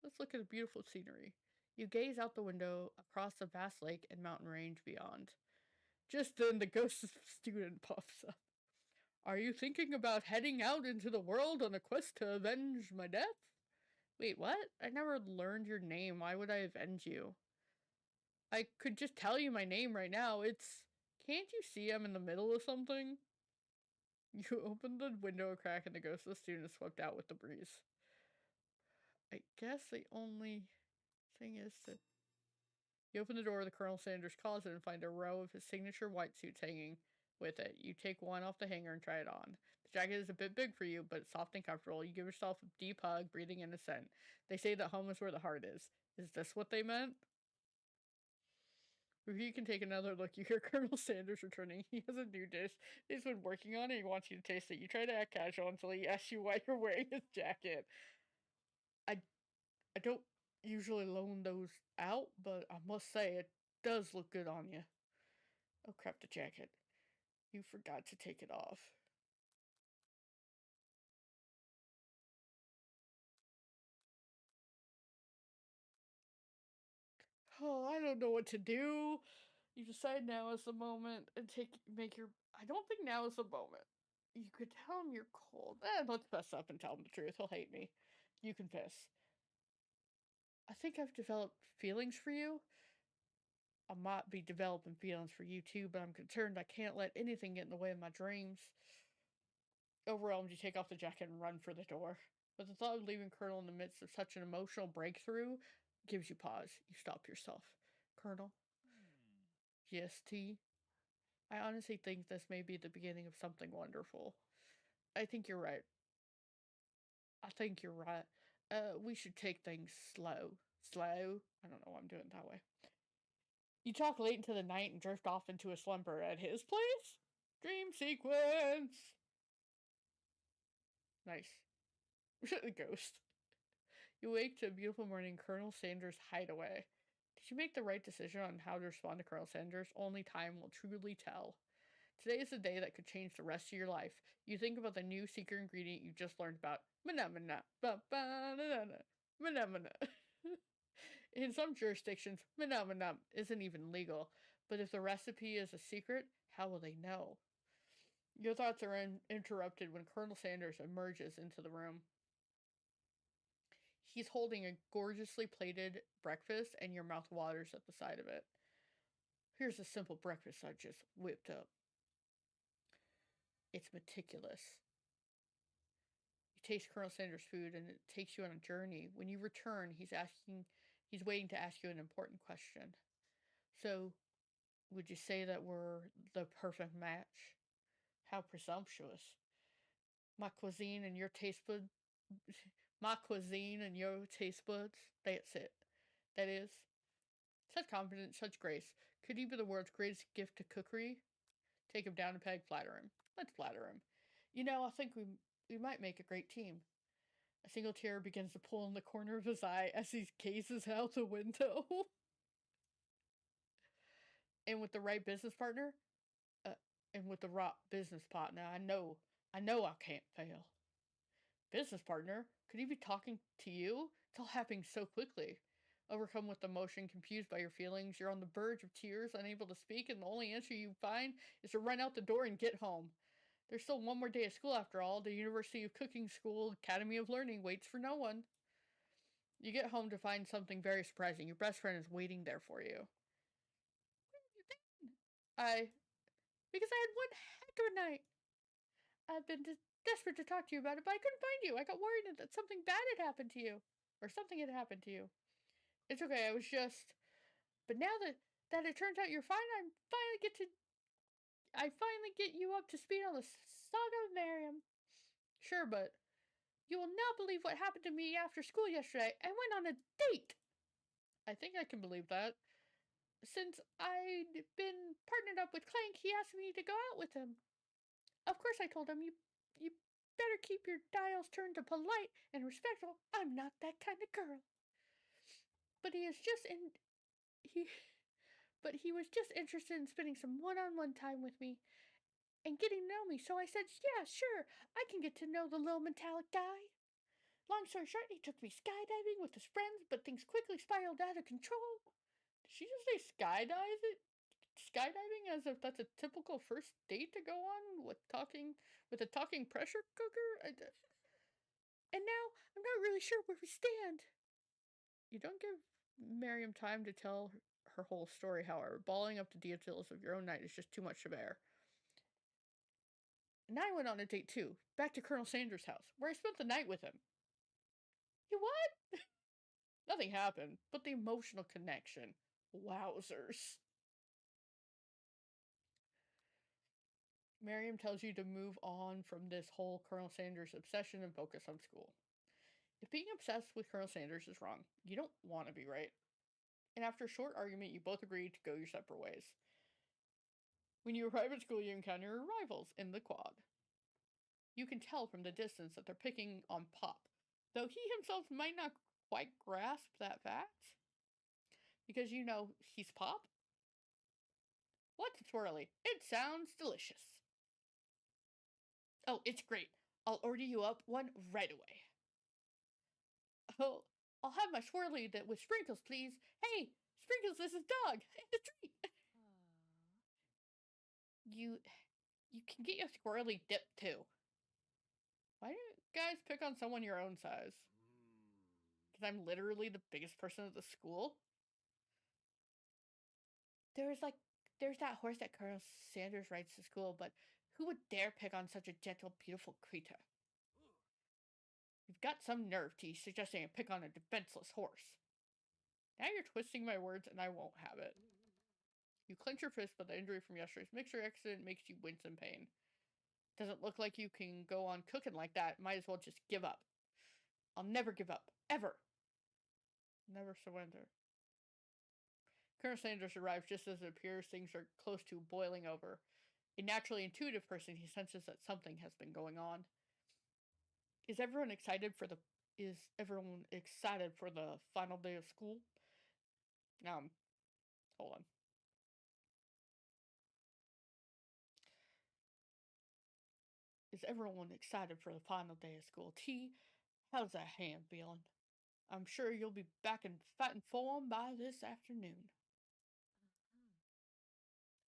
Let's look at the beautiful scenery. You gaze out the window across the vast lake and mountain range beyond. Just then, the ghost of a student pops up. "Are you thinking about heading out into the world on a quest to avenge my death?" Wait, what? I never learned your name. Why would I avenge you? I could just tell you my name right now. It's... Can't you see I'm in the middle of something? You opened the window a crack and the ghost of the student swept out with the breeze. I guess the only thing is to... You open the door of the Colonel Sanders closet and find a row of his signature white suits hanging with it. You take one off the hanger and try it on. The jacket is a bit big for you, but it's soft and comfortable. You give yourself a deep hug, breathing in the scent. They say that home is where the heart is. Is this what they meant? Before you can take another look, you hear Colonel Sanders returning. He has a new dish he's been working on, and he wants you to taste it. You try to act casual until he asks you why you're wearing his jacket. I don't usually loan those out, but I must say it does look good on you. Oh crap, the jacket. You forgot to take it off. Oh, I don't know what to do. You decide now is the moment and make your... I don't think now is the moment. You could tell him you're cold. Let's fess up and tell him the truth. He'll hate me. You confess. I think I've developed feelings for you. I might be developing feelings for you too, but I'm concerned I can't let anything get in the way of my dreams. Overwhelmed, you take off the jacket and run for the door. But the thought of leaving Colonel in the midst of such an emotional breakthrough gives you pause. You stop yourself. Colonel? Yes, T? I honestly think this may be the beginning of something wonderful. I think you're right. We should take things slow. Slow? I don't know why I'm doing it that way. You talk late into the night and drift off into a slumber at his place? Dream sequence! Nice. The ghost. You wake to a beautiful morning Colonel Sanders' hideaway. Did you make the right decision on how to respond to Colonel Sanders? Only time will truly tell. Today is the day that could change the rest of your life. You think about the new secret ingredient you just learned about. Manamana. Manamana. In some jurisdictions, manamana isn't even legal. But if the recipe is a secret, how will they know? Your thoughts are interrupted when Colonel Sanders emerges into the room. He's holding a gorgeously plated breakfast, and your mouth waters at the sight of it. Here's a simple breakfast I just whipped up. It's meticulous. You taste Colonel Sanders' food and it takes you on a journey. When you return, he's waiting to ask you an important question. So, would you say that we're the perfect match? How presumptuous. My cuisine and your taste buds. My cuisine and your taste buds. That's it. That is. Such confidence, such grace. Could he be the world's greatest gift to cookery? Take him down a peg, flatter him. Let's flatter him. I think we might make a great team. A single tear begins to pull in the corner of his eye as he gazes out the window. And with the right business partner, uh, and with the right business partner, I know I can't fail. Business partner? Could he be talking to you? It's all happening so quickly. Overcome with emotion, confused by your feelings, you're on the verge of tears, unable to speak, and the only answer you find is to run out the door and get home. There's still one more day of school after all. The University of Cooking School Academy of Learning waits for no one. You get home to find something very surprising. Your best friend is waiting there for you. Where have you been? Because I had one heck of a night. I've been desperate to talk to you about it, but I couldn't find you. I got worried that something bad had happened to you. Or something had happened to you. It's okay, I was just... But now that it turns out you're fine, I finally get you up to speed on the saga of Miriam. Sure, but you will not believe what happened to me after school yesterday. I went on a date. I think I can believe that. Since I'd been partnered up with Clank, he asked me to go out with him. Of course, I told him, you better keep your dials turned to polite and respectful. I'm not that kind of girl. But he is just in he but he was just interested in spending some one-on-one time with me and getting to know me. So I said, "Yeah, sure. I can get to know the little metallic guy." Long story short, he took me skydiving with his friends, but things quickly spiraled out of control. Did she just say skydiving as if that's a typical first date to go on with a talking pressure cooker? And now I'm not really sure where we stand. You don't give Miriam time to tell her whole story, however. Balling up the details of your own night is just too much to bear. And I went on a date too, back to Colonel Sanders' house, where I spent the night with him. You what? Nothing happened, but the emotional connection. Wowzers. Miriam tells you to move on from this whole Colonel Sanders obsession and focus on school. If being obsessed with Colonel Sanders is wrong, you don't want to be right. And after a short argument, you both agree to go your separate ways. When you arrive at school, you encounter your rivals in the quad. You can tell from the distance that they're picking on Pop, though he himself might not quite grasp that fact. Because you know he's Pop. What's swirly? It sounds delicious. Oh, it's great. I'll order you up one right away. Oh, I'll have my swirly with sprinkles, please. Hey, Sprinkles, this is Dog. It's a treat. You can get your squirrely dip too. Why do you guys pick on someone your own size? Because I'm literally the biggest person at the school. There's that horse that Colonel Sanders rides to school, but who would dare pick on such a gentle, beautiful creature? You've got some nerve to suggesting I pick on a defenseless horse. Now you're twisting my words and I won't have it. You clench your fist, but the injury from yesterday's mixer accident makes you wince in pain. Doesn't look like you can go on cooking like that. Might as well just give up. I'll never give up. Ever. Never surrender. Colonel Sanders arrives just as it appears things are close to boiling over. A naturally intuitive person, he senses that something has been going on. Is everyone excited for the final day of school? Hold on. Is everyone excited for the final day of school? T, how's that hand feeling? I'm sure you'll be back in fighting form by this afternoon.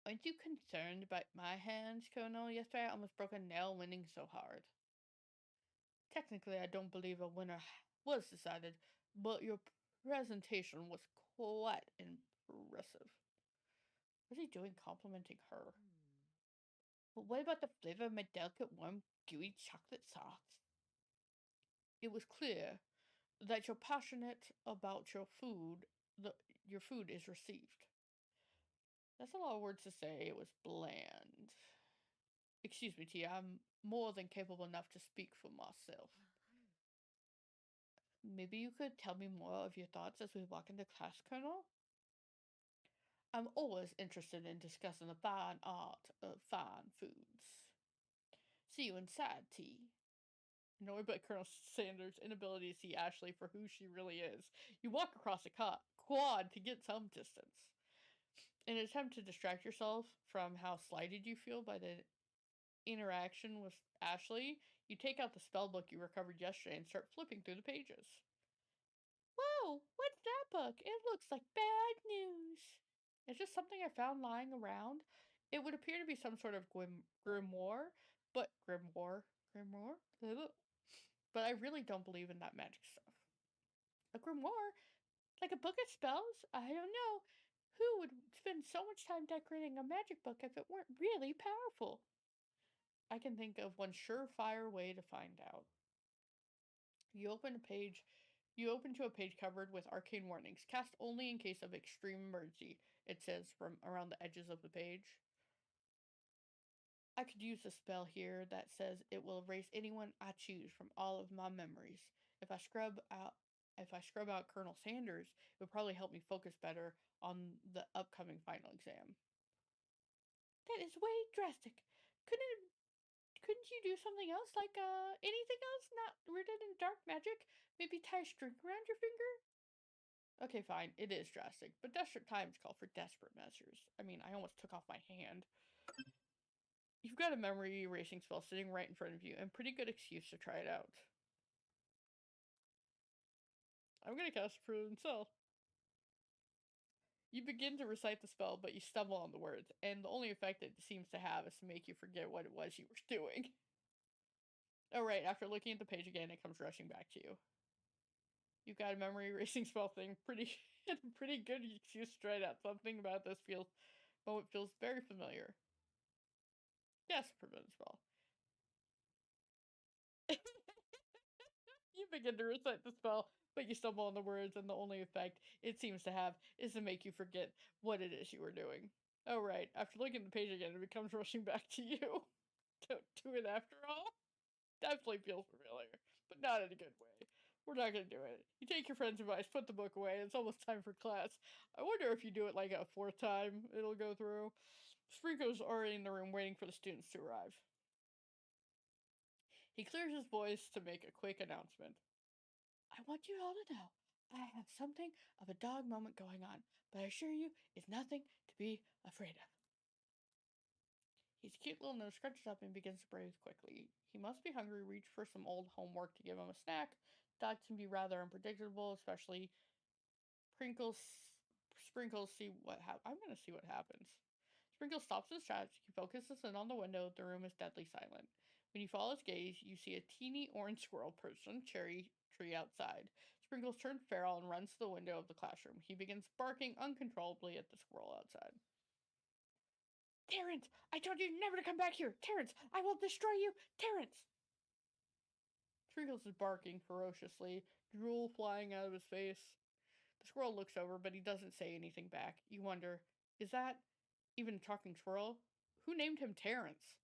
Aren't you concerned about my hands, Colonel? Yesterday I almost broke a nail winning so hard. Technically, I don't believe a winner was decided, but your presentation was quite impressive. What's he doing complimenting her? But what about the flavor of my delicate, warm, gooey chocolate sauce? It was clear that you're passionate about your food. Your food is received. That's a lot of words to say. It was bland. Excuse me, T. I'm more than capable enough to speak for myself. Maybe you could tell me more of your thoughts as we walk into class, Colonel? I'm always interested in discussing the fine art of fine foods. See you inside, T. Annoyed by Colonel Sanders' inability to see Ashley for who she really is, you walk across the quad to get some distance. In an attempt to distract yourself from how slighted you feel by the interaction with Ashley, you take out the spell book you recovered yesterday and start flipping through the pages. Whoa, what's that book? It looks like bad news. It's just something I found lying around. It would appear to be some sort of grimoire, but grimoire? But I really don't believe in that magic stuff. A grimoire? Like a book of spells? I don't know. Who would spend so much time decorating a magic book if it weren't really powerful? I can think of one surefire way to find out. You open a page. You open to a page covered with arcane warnings, cast only in case of extreme emergency, it says from around the edges of the page. I could use a spell here that says it will erase anyone I choose from all of my memories. If I scrub out Colonel Sanders, it would probably help me focus better on the upcoming final exam. That is way drastic. Couldn't you do something else, like anything else not rooted in dark magic? Maybe tie a string around your finger? Okay, fine, it is drastic, but desperate times call for desperate measures. I mean, I almost took off my hand. You've got a memory erasing spell sitting right in front of you, and pretty good excuse to try it out. I'm gonna cast Prudent Cell. You begin to recite the spell, but you stumble on the words, and the only effect it seems to have is to make you forget what it was you were doing. Oh right, after looking at the page again, it comes rushing back to you. You've got a memory erasing spell thing. Pretty good excuse to try it out. Something about this moment feels very familiar. Yes, prevent spell. You begin to recite the spell, but you stumble on the words, and the only effect it seems to have is to make you forget what it is you were doing. Oh right, after looking at the page again, it becomes rushing back to you. Don't do it after all. Definitely feels familiar, but not in a good way. We're not gonna do it. You take your friend's advice, put the book away, it's almost time for class. I wonder if you do it like a fourth time, it'll go through. Sprinkle's already in the room waiting for the students to arrive. He clears his voice to make a quick announcement. I want you all to know I have something of a dog moment going on, but I assure you it's nothing to be afraid of. His cute little nose scrunches up and begins to breathe quickly. He must be hungry, reach for some old homework to give him a snack. Dogs can be rather unpredictable, especially Sprinkles see what I'm gonna see what happens. Sprinkles stops his tracks. He focuses in on the window. The room is deadly silent. When you follow his gaze, you see a teeny orange squirrel perched on a cherry tree outside. Sprinkles turns feral and runs to the window of the classroom. He begins barking uncontrollably at the squirrel outside. Terrence! I told you never to come back here! Terrence! I will destroy you! Terrence! Sprinkles is barking ferociously, drool flying out of his face. The squirrel looks over, but he doesn't say anything back. You wonder, is that even a talking squirrel? Who named him Terrence?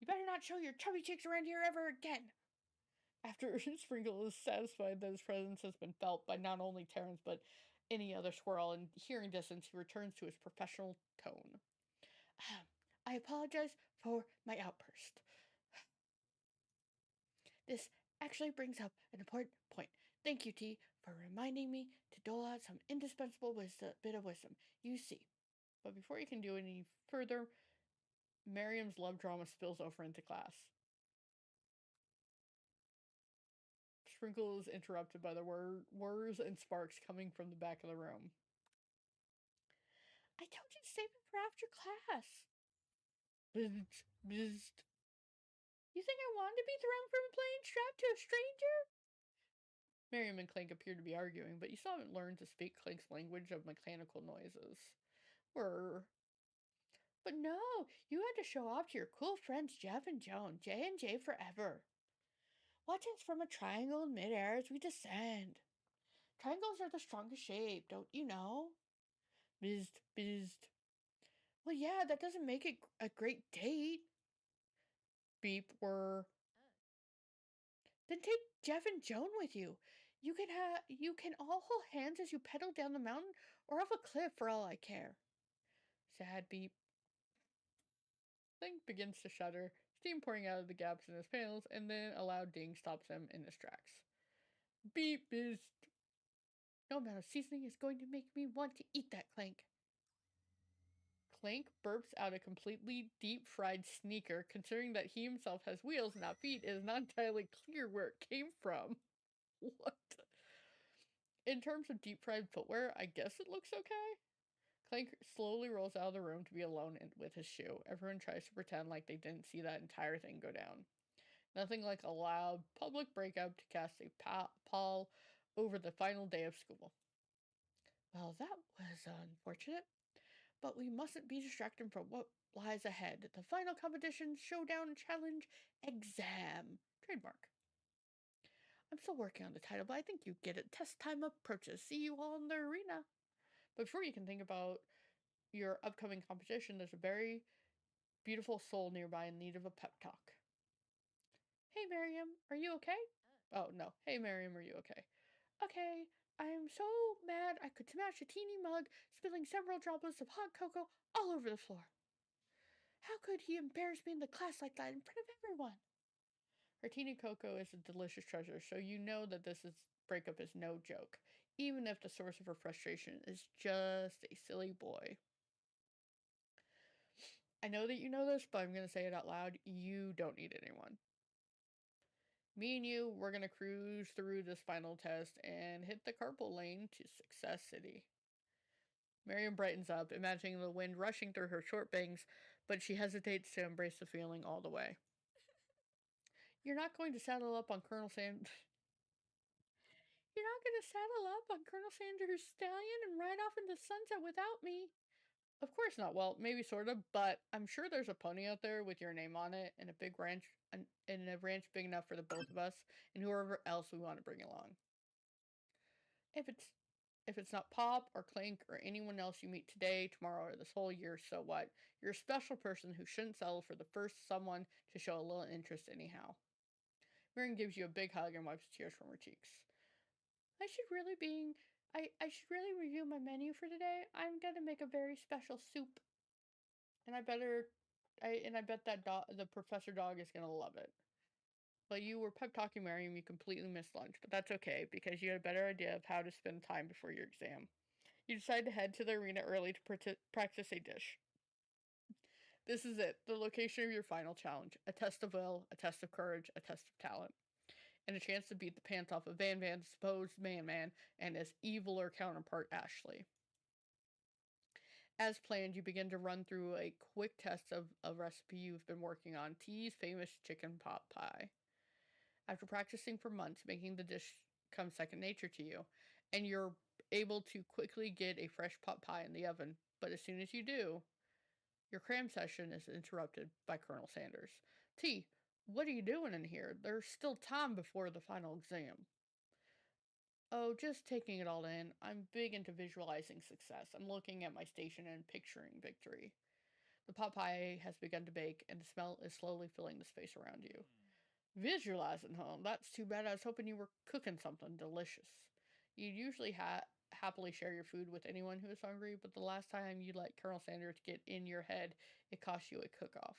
You better not show your chubby cheeks around here ever again! After Sprinkle is satisfied that his presence has been felt by not only Terrence, but any other squirrel in hearing distance, he returns to his professional tone. I apologize for my outburst. This actually brings up an important point. Thank you, T, for reminding me to dole out some indispensable bit of wisdom. You see. But before you can do any further, Miriam's love drama spills over into class. Sprinkle is interrupted by the whirs and sparks coming from the back of the room. I told you to save it for after class. Bzzzt. You think I wanted to be thrown from a plane strapped to a stranger? Miriam and Clink appear to be arguing, but you still haven't learned to speak Clink's language of mechanical noises. Whir. But no, you had to show off to your cool friends Jeff and Joan, J and J forever. Watch us from a triangle in midair as we descend. Triangles are the strongest shape, don't you know? Bizzed, bizzed. Well, yeah, that doesn't make it a great date. Beep, whir. Then take Jeff and Joan with you. You can all hold hands as you pedal down the mountain or off a cliff for all I care. Sad beep. Link begins to shudder, steam pouring out of the gaps in his panels, and then a loud ding stops him in his tracks. Beep is. No amount of seasoning is going to make me want to eat that, Clank. Clank burps out a completely deep fried sneaker, considering that he himself has wheels, not feet. It is not entirely clear where it came from. What? In terms of deep fried footwear, I guess it looks okay. Clank slowly rolls out of the room to be alone with his shoe. Everyone tries to pretend like they didn't see that entire thing go down. Nothing like a loud public breakup to cast a pall over the final day of school. Well, that was unfortunate, but we mustn't be distracted from what lies ahead. The final competition, showdown, challenge, exam. Trademark. I'm still working on the title, but I think you get it. Test time approaches. See you all in the arena. Before you can think about your upcoming competition, there's a very beautiful soul nearby in need of a pep talk. Hey, Miriam, are you okay? Oh, no. Hey, Miriam, are you okay? Okay, I'm so mad I could smash a teeny mug, spilling several droplets of hot cocoa all over the floor. How could he embarrass me in the class like that in front of everyone? Her teeny cocoa is a delicious treasure, so you know that breakup is no joke, even if the source of her frustration is just a silly boy. I know that you know this, but I'm going to say it out loud. You don't need anyone. Me and you, we're going to cruise through this final test and hit the carpool lane to Success City. Miriam brightens up, imagining the wind rushing through her short bangs, but she hesitates to embrace the feeling all the way. You're not going to saddle up on Colonel Sand... You're not going to saddle up on Colonel Sanders' stallion and ride off into the sunset without me. Of course not. Well, maybe sort of, but I'm sure there's a pony out there with your name on it and a big ranch, and a ranch big enough for the both of us and whoever else we want to bring along. If it's not Pop or Clink or anyone else you meet today, tomorrow, or this whole year, so what? You're a special person who shouldn't settle for the first someone to show a little interest anyhow. Miriam gives you a big hug and wipes tears from her cheeks. I should really review my menu for today. I'm gonna make a very special soup. And I bet that the professor dog is gonna love it. Well, you were pep talking Miriam, you completely missed lunch, but that's okay because you had a better idea of how to spend time before your exam. You decide to head to the arena early to practice a dish. This is it, the location of your final challenge. A test of will, a test of courage, a test of talent, and a chance to beat the pants off of Van Van's supposed man and his eviler counterpart, Ashley. As planned, you begin to run through a quick test of a recipe you've been working on, T's famous chicken pot pie. After practicing for months, making the dish come second nature to you, and you're able to quickly get a fresh pot pie in the oven. But as soon as you do, your cram session is interrupted by Colonel Sanders. T, what are you doing in here? There's still time before the final exam. Oh, just taking it all in. I'm big into visualizing success. I'm looking at my station and picturing victory. The pot pie has begun to bake, and the smell is slowly filling the space around you. Visualizing, huh? That's too bad. I was hoping you were cooking something delicious. You'd usually happily share your food with anyone who is hungry, but the last time you let Colonel Sanders get in your head, it cost you a cook-off.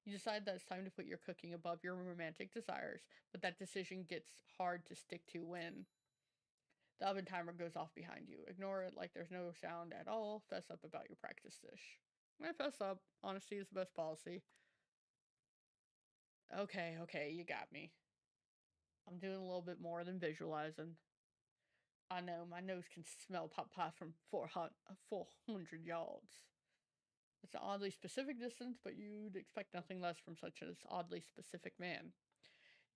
You decide that it's time to put your cooking above your romantic desires, but that decision gets hard to stick to when the oven timer goes off behind you. Ignore it like there's no sound at all. Fess up about your practice dish. I fess up. Honesty is the best policy. Okay, you got me. I'm doing a little bit more than visualizing. I know, my nose can smell pot pie from 400 yards. It's an oddly specific distance, but you'd expect nothing less from such an oddly specific man.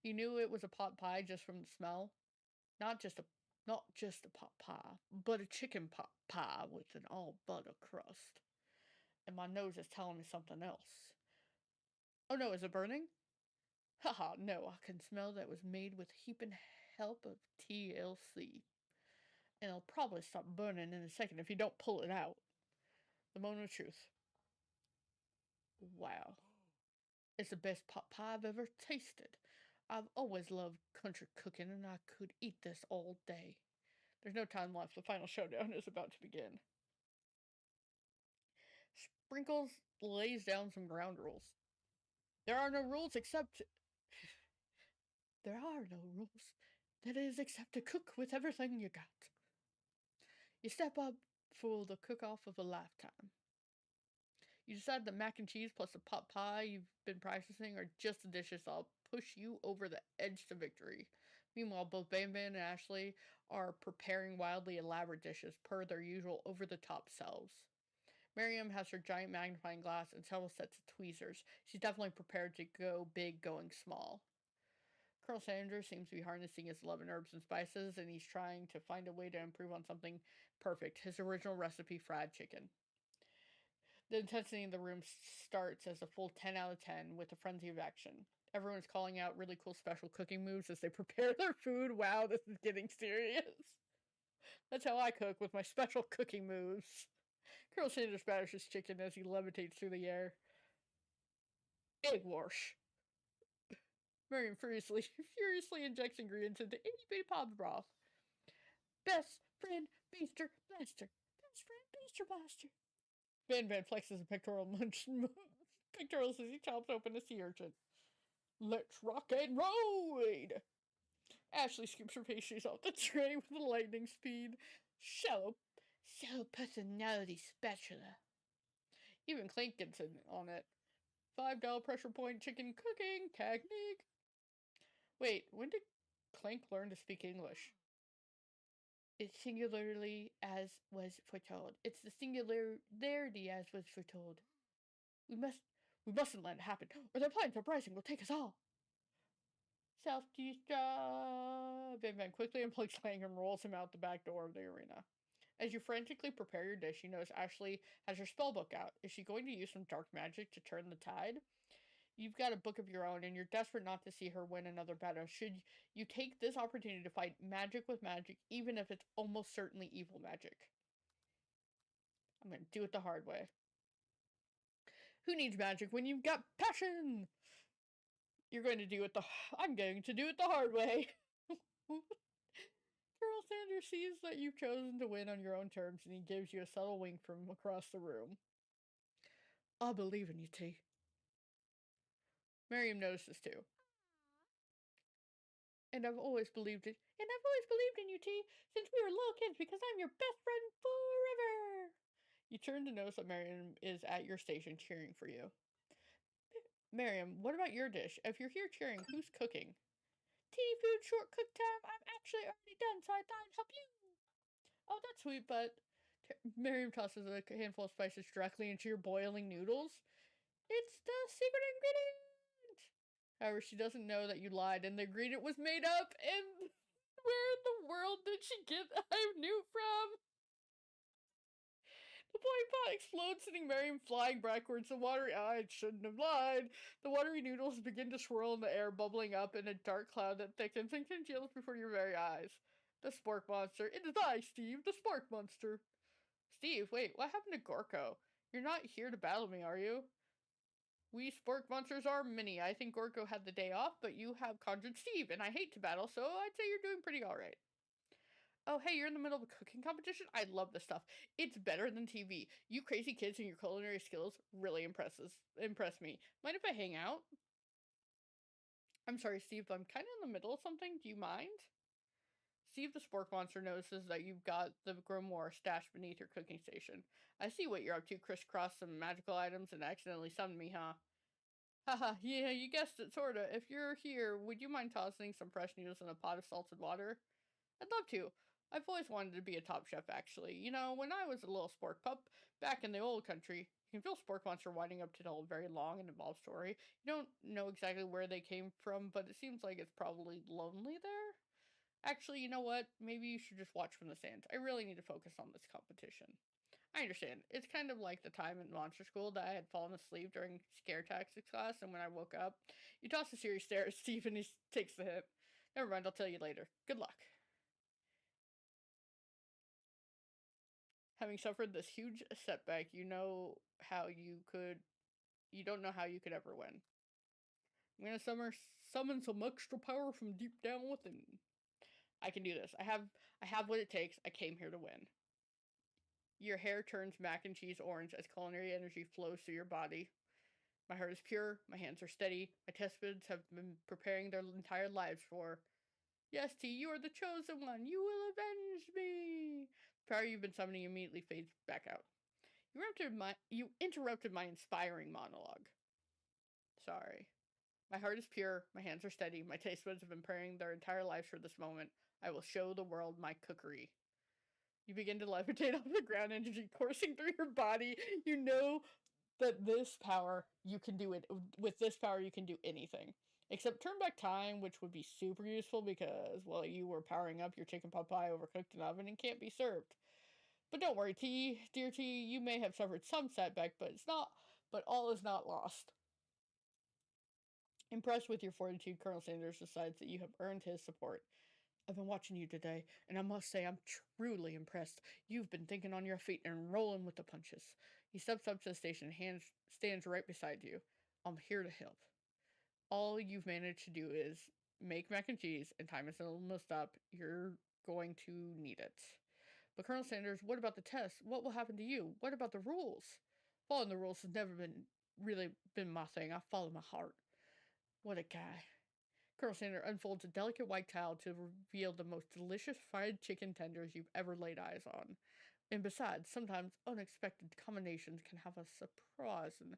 You knew it was a pot pie just from the smell. Not just a pot pie, but a chicken pot pie with an all butter crust. and my nose is telling me something else. Oh no, is it burning? Haha, no, I can smell that it was made with heaping help of TLC. And it'll probably stop burning in a second if you don't pull it out. The moment of truth. Wow. It's the best pot pie I've ever tasted. I've always loved country cooking and I could eat this all day. There's no time left. The final showdown is about to begin. Sprinkles lays down some ground rules. There are no rules except. There are no rules. That is, except to cook with everything you got. You step up for the cook-off of a lifetime. You decide that mac and cheese plus the pot pie you've been practicing are just the dishes that'll push you over the edge to victory. Meanwhile, both Bam Bam and Ashley are preparing wildly elaborate dishes per their usual over-the-top selves. Miriam has her giant magnifying glass and several sets of tweezers. She's definitely prepared to go big going small. Colonel Sanders seems to be harnessing his love in herbs and spices, and he's trying to find a way to improve on something perfect, his original recipe fried chicken. The intensity in the room starts as a full 10 out of 10 with a frenzy of action. Everyone's calling out really cool special cooking moves as they prepare their food. Wow, this is getting serious. That's how I cook, with my special cooking moves. Colonel Sanders batters his chicken as he levitates through the air. Egg wash. Miriam furiously injects ingredients into itty-bitty pot broth. Best friend Beaster Blaster. Best friend Beaster Blaster. Van Van flexes a pectorals as he chops open a sea urchin. Let's rock and roll! Ashley scoops her pastries off the tray with lightning speed. Shallow personality spatula. Even Clank gets in on it. $5 pressure point chicken cooking technique. Wait, when did Clank learn to speak English? It's singularly as was foretold. It's the singularity as was foretold. We mustn't let it happen, or their plans uprising will take us all. Self-destruct. Van Van quickly unplugs Clank and rolls him out the back door of the arena. As you frantically prepare your dish, you notice Ashley has her spellbook out. Is she going to use some dark magic to turn the tide? You've got a book of your own, and you're desperate not to see her win another battle. Should you take this opportunity to fight magic with magic, even if it's almost certainly evil magic? I'm going to do it the hard way. Who needs magic when you've got passion? I'm going to do it the hard way. Colonel Sanders sees that you've chosen to win on your own terms, and he gives you a subtle wink from across the room. I believe in you, T. Miriam notices too. And I've always believed in you, T, since we were little kids, because I'm your best friend forever. You turn to notice that Miriam is at your station cheering for you. Miriam, what about your dish? If you're here cheering, who's cooking? Tea food, short cook time. I'm actually already done, so I thought I'd help you. Oh, that's sweet, but Miriam tosses a handful of spices directly into your boiling noodles. It's the secret ingredient. However, she doesn't know that you lied and the ingredient was made up. And where in the world did she get hive newt from? The boiling pot explodes, sending Miriam flying backwards. I shouldn't have lied. The watery noodles begin to swirl in the air, bubbling up in a dark cloud that thickens and congeals before your very eyes. The spork monster. It is I, Steve, the spork monster. Steve, wait, what happened to Gorko? You're not here to battle me, are you? We spork monsters are many. I think Gorko had the day off, but you have conjured Steve, and I hate to battle, so I'd say you're doing pretty alright. Oh, hey, you're in the middle of a cooking competition? I love this stuff. It's better than TV. You crazy kids and your culinary skills really impress me. Mind if I hang out? I'm sorry, Steve, but I'm kind of in the middle of something. Do you mind? Steve the Spork Monster notices that you've got the grimoire stashed beneath your cooking station. I see what you're up to. Crisscross some magical items and accidentally summoned me, huh? Haha, yeah, you guessed it, sorta. If you're here, would you mind tossing some fresh noodles in a pot of salted water? I'd love to. I've always wanted to be a top chef, actually. You know, when I was a little spork pup, back in the old country, you can feel Spork Monster winding up to tell a very long and involved story. You don't know exactly where they came from, but it seems like it's probably lonely there. Actually, you know what? Maybe you should just watch from the stands. I really need to focus on this competition. I understand. It's kind of like the time in monster school that I had fallen asleep during scare tactics class, and when I woke up, you toss a serious stare at Steve and he takes the hit. Never mind, I'll tell you later. Good luck. Having suffered this huge setback, you don't know how you could ever win. I'm gonna summon some extra power from deep down within. I can do this. I have what it takes. I came here to win. Your hair turns mac and cheese orange as culinary energy flows through your body. My heart is pure, my hands are steady, my test buds have been preparing their entire lives for. Yes, T, you are the chosen one. You will avenge me. The power you've been summoning immediately fades back out. You interrupted my inspiring monologue. Sorry. My heart is pure, my hands are steady, my taste buds have been preparing their entire lives for this moment. I will show the world my cookery. You begin to levitate off the ground, energy coursing through your body. You know that this power, you can do it. With this power, you can do anything. Except turn back time, which would be super useful because, well, you were powering up your chicken pot pie overcooked in an oven and can't be served. But don't worry, dear T, you may have suffered some setback, but all is not lost. Impressed with your fortitude, Colonel Sanders decides that you have earned his support. I've been watching you today, and I must say I'm truly impressed. You've been thinking on your feet and rolling with the punches. He steps up to the station and stands right beside you. I'm here to help. All you've managed to do is make mac and cheese, and time is almost up. You're going to need it. But Colonel Sanders, what about the test? What will happen to you? What about the rules? Following the rules has never really been my thing. I follow my heart. What a guy. Colonel Sanders unfolds a delicate white towel to reveal the most delicious fried chicken tenders you've ever laid eyes on. And besides, sometimes unexpected combinations can have a surprising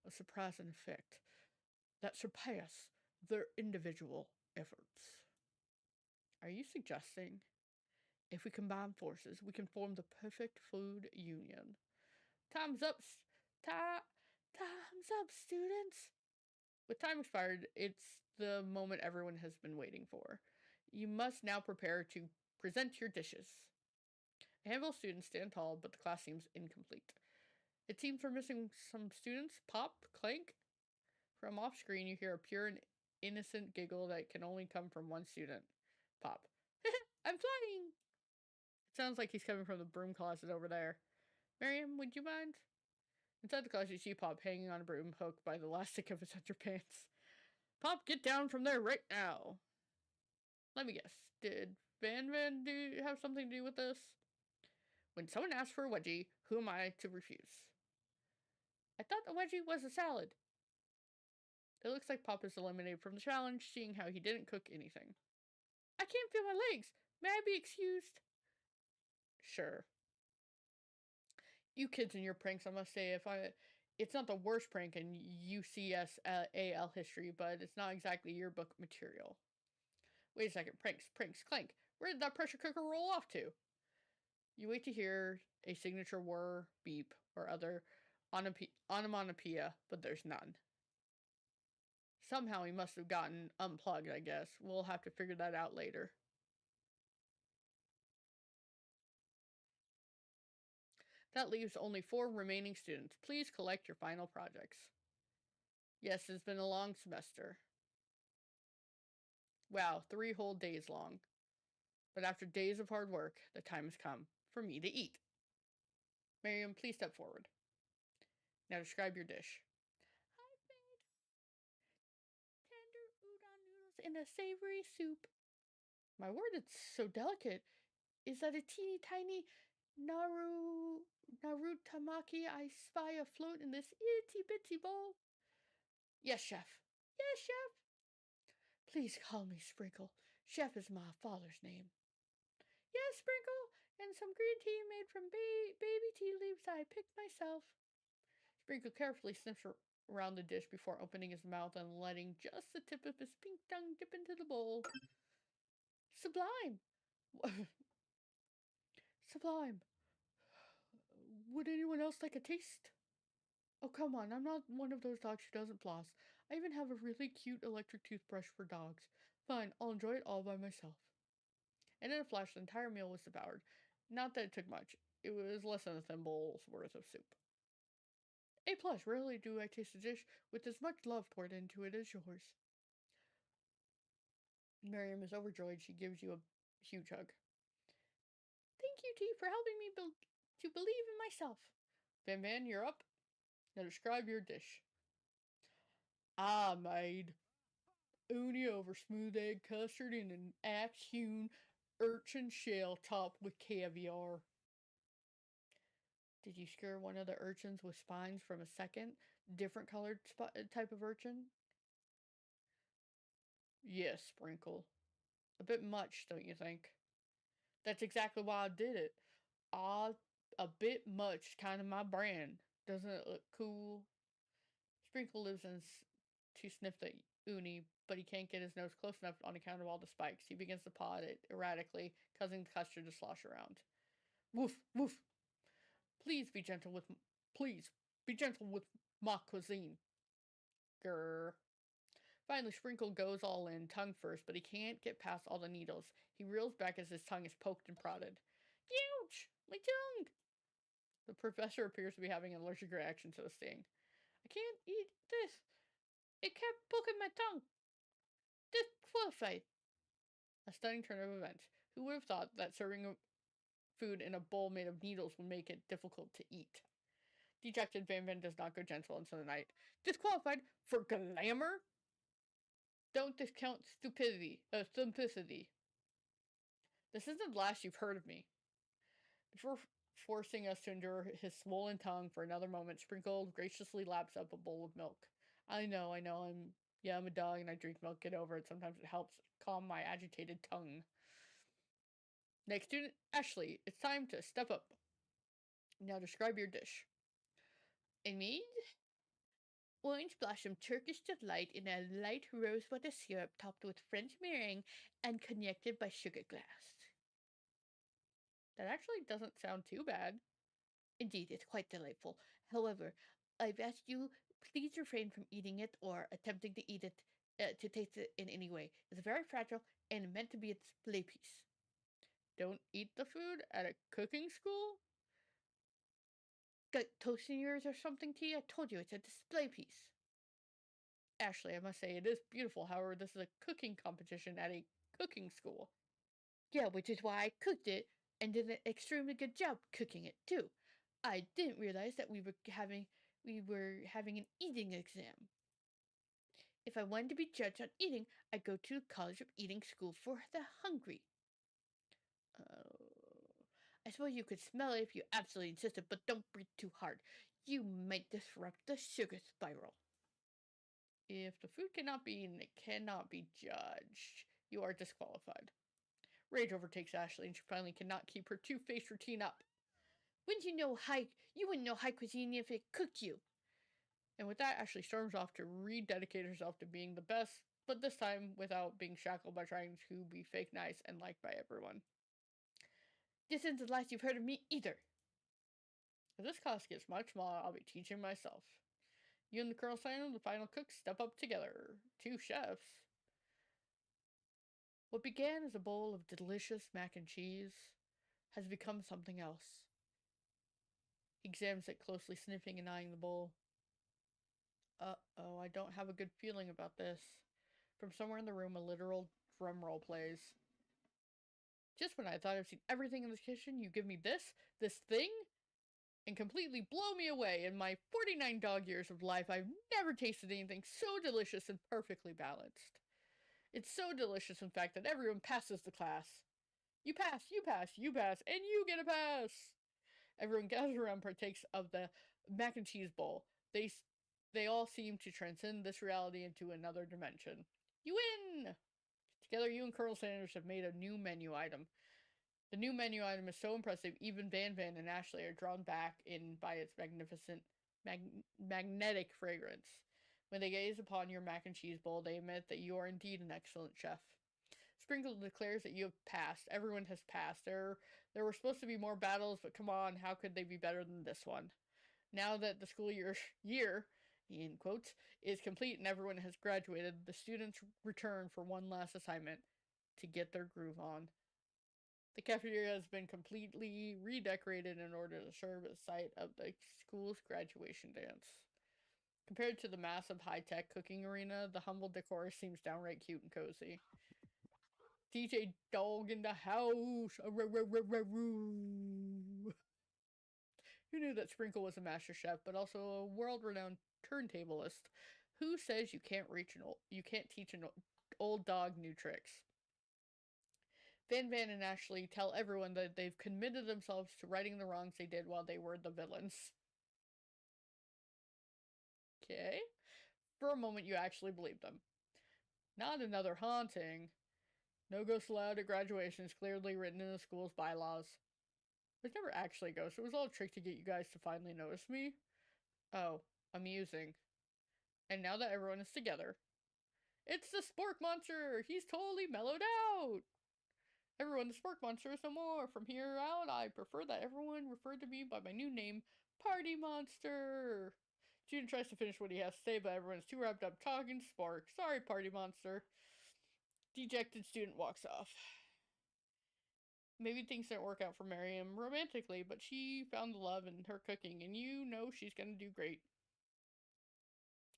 effect that surpass their individual efforts. Are you suggesting if we combine forces, we can form the perfect food union? Time's up. Time's up, students. With time expired, it's the moment everyone has been waiting for. You must now prepare to present your dishes. A handful of students stand tall, but the class seems incomplete. It seems we're missing some students. Pop, clank. From off screen, you hear a pure and innocent giggle that can only come from one student. Pop. I'm flying! It sounds like he's coming from the broom closet over there. Miriam, would you mind? Inside the closet, you see Pop hanging on a broom hook by the elastic of his underpants. Pop, get down from there right now. Let me guess. Did Van have something to do with this? When someone asks for a wedgie, who am I to refuse? I thought the wedgie was a salad. It looks like Pop is eliminated from the challenge, seeing how he didn't cook anything. I can't feel my legs. May I be excused? Sure. You kids and your pranks, I must say, it's not the worst prank in UCSAL history, but it's not exactly yearbook material. Wait a second, pranks, clank. Where did that pressure cooker roll off to? You wait to hear a signature whir, beep, or other onomatopoeia, but there's none. Somehow he must have gotten unplugged, I guess. We'll have to figure that out later. That leaves only 4 remaining students. Please collect your final projects. Yes, it's been a long semester. Wow, 3 whole days long. But after days of hard work, the time has come for me to eat. Miriam, please step forward. Now describe your dish. I made tender udon noodles in a savory soup. My word, it's so delicate. Is that a teeny tiny narutamaki I spy afloat in this itty bitty bowl? Yes, chef. Yes, chef. Please call me Sprinkle. Chef is my father's name. Yes, Sprinkle, and some green tea made from baby tea leaves I picked myself. Sprinkle carefully sniffs around the dish before opening his mouth and letting just the tip of his pink tongue dip into the bowl. Sublime! Sublime. Would anyone else like a taste? Oh, come on, I'm not one of those dogs who doesn't floss. I even have a really cute electric toothbrush for dogs. Fine, I'll enjoy it all by myself. And in a flash, the entire meal was devoured. Not that it took much. It was less than a thimble's worth of soup. A plus, rarely do I taste a dish with as much love poured into it as yours. Miriam is overjoyed. She gives you a huge hug. Thank you, T, for helping me to believe in myself. Van Van, you're up. Now describe your dish. I made uni over smooth egg custard in an axe-hewn urchin shell topped with caviar. Did you scare one of the urchins with spines from a second, different colored type of urchin? Yes, Sprinkle. A bit much, don't you think? That's exactly why I did it. A bit much, kind of my brand. Doesn't it look cool? Sprinkle lives to sniff the uni, but he can't get his nose close enough on account of all the spikes. He begins to paw it erratically, causing the custard to slosh around. Woof, woof. Please be gentle with my cuisine. Grr. Finally, Sprinkle goes all in, tongue first, but he can't get past all the needles. He reels back as his tongue is poked and prodded. Ouch! My tongue! The professor appears to be having an allergic reaction to the sting. I can't eat this. It kept poking my tongue. Disqualified. A stunning turn of events. Who would have thought that serving food in a bowl made of needles would make it difficult to eat? Dejected, Van Van does not go gentle into the night. Disqualified for glamour? Don't discount simplicity. This isn't the last you've heard of me. Before forcing us to endure his swollen tongue for another moment, Sprinkle graciously laps up a bowl of milk. I know, I'm a dog and I drink milk, get over it. Sometimes it helps calm my agitated tongue. Next student, Ashley, it's time to step up. Now describe your dish. I made orange blossom Turkish delight in a light rosewater syrup topped with French meringue and connected by sugar glass. That actually doesn't sound too bad. Indeed, it's quite delightful. However, I've asked you, please refrain from eating it or attempting to eat it, to taste it in any way. It's very fragile and meant to be a display piece. Don't eat the food at a cooking school? Got toast in yours or something, T? I told you it's a display piece. Ashley, I must say it is beautiful. However, this is a cooking competition at a cooking school. Yeah, which is why I cooked it and did an extremely good job cooking it too. I didn't realize that we were having an eating exam. If I wanted to be judged on eating, I'd go to College of Eating School for the Hungry. I suppose you could smell it if you absolutely insisted, but don't breathe too hard. You might disrupt the sugar spiral. If the food cannot be eaten, it cannot be judged. You are disqualified. Rage overtakes Ashley, and she finally cannot keep her two-faced routine up. You wouldn't know high cuisine if it cooked you. And with that, Ashley storms off to rededicate herself to being the best, but this time without being shackled by trying to be fake nice and liked by everyone. This isn't the last you've heard of me either. If this class gets much smaller, I'll be teaching myself. You and the Colonel Simon, the final cook, step up together. 2 chefs. What began as a bowl of delicious mac and cheese has become something else. He examines it closely, sniffing and eyeing the bowl. Uh-oh, I don't have a good feeling about this. From somewhere in the room, a literal drum roll plays. Just when I thought I've seen everything in this kitchen, you give me this thing, and completely blow me away. In my 49 dog years of life, I've never tasted anything so delicious and perfectly balanced. It's so delicious, in fact, that everyone passes the class. You pass, and you get a pass! Everyone gathers around, partakes of the mac and cheese bowl. They all seem to transcend this reality into another dimension. You win! Together, you and Colonel Sanders have made a new menu item. The new menu item is so impressive, even Van Van and Ashley are drawn back in by its magnificent, magnetic fragrance. When they gaze upon your mac and cheese bowl, they admit that you are indeed an excellent chef. Sprinkle declares that you have passed. Everyone has passed. There were supposed to be more battles, but come on, how could they be better than this one? Now that the school year, in quotes, is complete and everyone has graduated, the students return for one last assignment: to get their groove on. The cafeteria has been completely redecorated in order to serve as site of the school's graduation dance. Compared to the massive high-tech cooking arena, the humble decor seems downright cute and cozy. DJ Dog in the house! Who knew that Sprinkle was a master chef, but also a world-renowned turntablist? Who says you can't teach an old dog new tricks? Van and Ashley tell everyone that they've committed themselves to righting the wrongs they did while they were the villains. Okay. For a moment, you actually believe them. Not another haunting. No ghosts allowed at graduation is clearly written in the school's bylaws. There's never actually ghosts. It was all a trick to get you guys to finally notice me. Oh, amusing. And now that everyone is together, it's the Spork Monster! He's totally mellowed out! Everyone, the Spork Monster is no more. From here out, I prefer that everyone refer to me by my new name, Party Monster. June tries to finish what he has to say, but everyone's too wrapped up talking Spork. Sorry, Party Monster. Dejected student walks off. Maybe things didn't work out for Miriam romantically, but she found the love in her cooking, and you know she's gonna do great.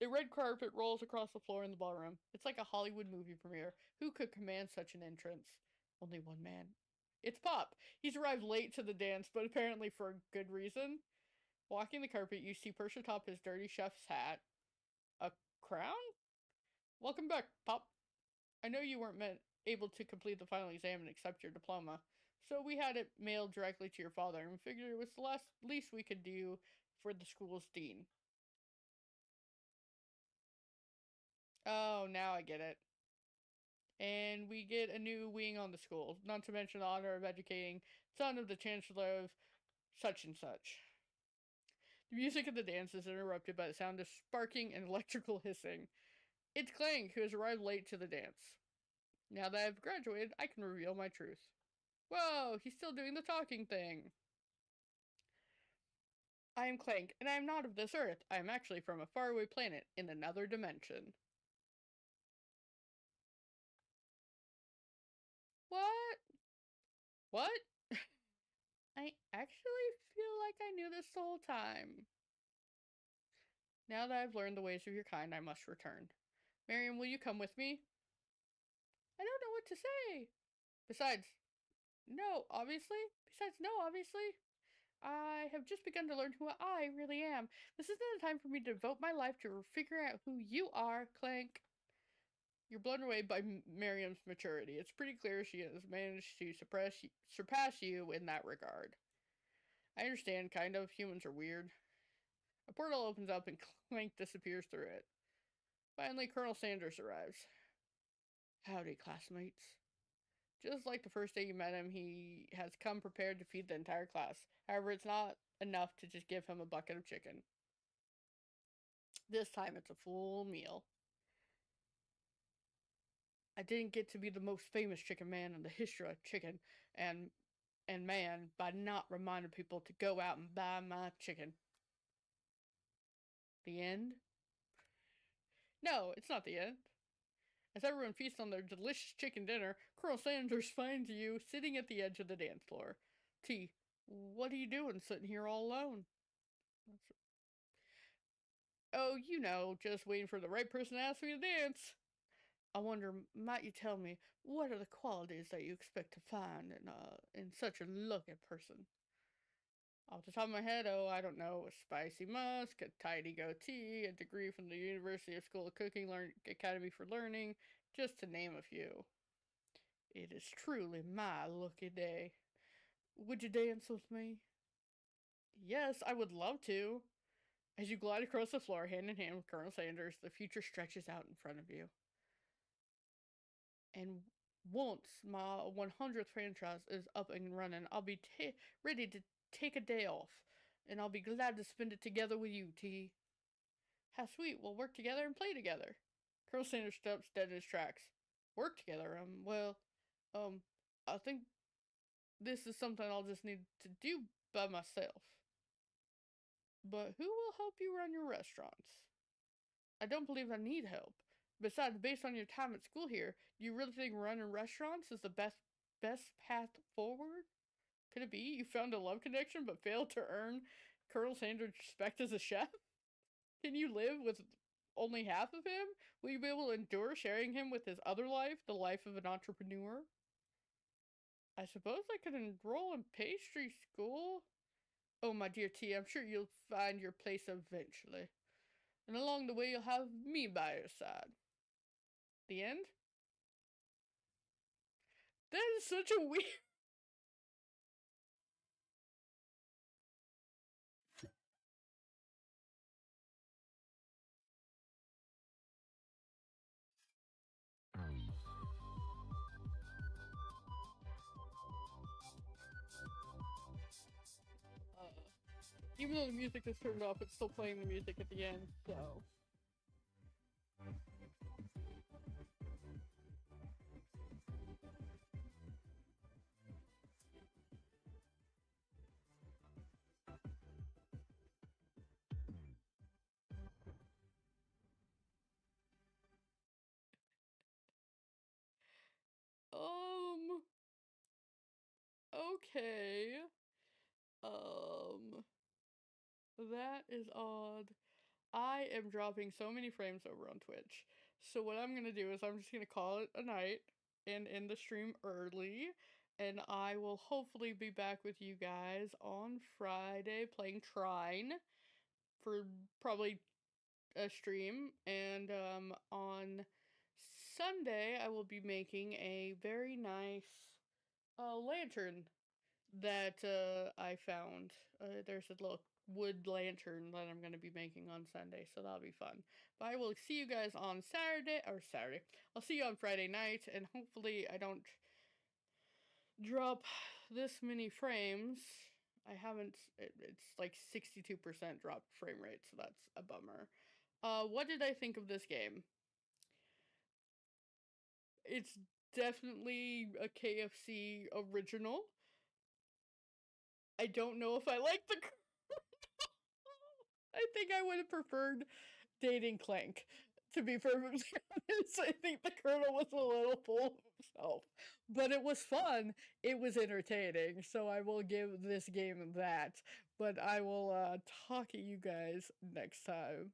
A red carpet rolls across the floor in the ballroom. It's like a Hollywood movie premiere. Who could command such an entrance? Only one man. It's Pop. He's arrived late to the dance, but apparently for a good reason. Walking the carpet, you see perched atop his dirty chef's hat. A crown? Welcome back, Pop. I know you weren't able to complete the final exam and accept your diploma, so we had it mailed directly to your father, and we figured it was the least we could do for the school's dean. Oh, now I get it. And we get a new wing on the school, not to mention the honor of educating son of the chancellor of such and such. The music of the dance is interrupted by the sound of sparking and electrical hissing. It's Clank, who has arrived late to the dance. Now that I've graduated, I can reveal my truth. Whoa, he's still doing the talking thing. I am Clank, and I am not of this earth. I am actually from a faraway planet in another dimension. What? What? I actually feel like I knew this the whole time. Now that I've learned the ways of your kind, I must return. Miriam, will you come with me? I don't know what to say. Besides, no, obviously. I have just begun to learn who I really am. This isn't the time for me to devote my life to figuring out who you are, Clank. You're blown away by Miriam's maturity. It's pretty clear she has managed to surpass you in that regard. I understand, kind of. Humans are weird. A portal opens up and Clank disappears through it. Finally, Colonel Sanders arrives. Howdy, classmates. Just like the first day you met him, he has come prepared to feed the entire class. However, it's not enough to just give him a bucket of chicken. This time it's a full meal. I didn't get to be the most famous chicken man in the history of chicken and man by not reminding people to go out and buy my chicken. The end? No, it's not the end. As everyone feasts on their delicious chicken dinner, Colonel Sanders finds you sitting at the edge of the dance floor. T, what are you doing sitting here all alone? Oh, you know, just waiting for the right person to ask me to dance. I wonder, might you tell me, what are the qualities that you expect to find in such a lucky person? Off the top of my head, oh, I don't know, a spicy musk, a tidy goatee, a degree from the University of School of Cooking Academy for Learning, just to name a few. It is truly my lucky day. Would you dance with me? Yes, I would love to. As you glide across the floor, hand in hand with Colonel Sanders, the future stretches out in front of you. And once my 100th franchise is up and running, I'll be ready to take a day off, and I'll be glad to spend it together with you, T. How sweet, we'll work together and play together. Colonel Sanders stops dead in his tracks. Work together? I think this is something I'll just need to do by myself. But who will help you run your restaurants? I don't believe I need help. Besides, based on your time at school here, do you really think running restaurants is the best best path forward? Could it be you found a love connection but failed to earn Colonel Sanders' respect as a chef? Can you live with only half of him? Will you be able to endure sharing him with his other life, the life of an entrepreneur? I suppose I could enroll in pastry school. Oh, my dear T, I'm sure you'll find your place eventually. And along the way, you'll have me by your side. The end? That is such a weird. Even though the music is turned off, it's still playing the music at the end, so. Um. Okay. Um. That is odd. I am dropping so many frames over on Twitch. So what I'm gonna do is I'm just gonna call it a night and end the stream early. And I will hopefully be back with you guys on Friday playing Trine for probably a stream. And on Sunday I will be making a very nice lantern that I found. There's a little wood lantern that I'm going to be making on Sunday, so that'll be fun. But I will see you guys on Saturday. I'll see you on Friday night, and hopefully I don't drop this many frames. I haven't, it's like 62% dropped frame rate, so that's a bummer. What did I think of this game? It's definitely a KFC original. I don't know if I like the I think I would have preferred dating Clank. To be perfectly honest, I think the Colonel was a little full of himself. But it was fun. It was entertaining. So I will give this game that. But I will talk to you guys next time.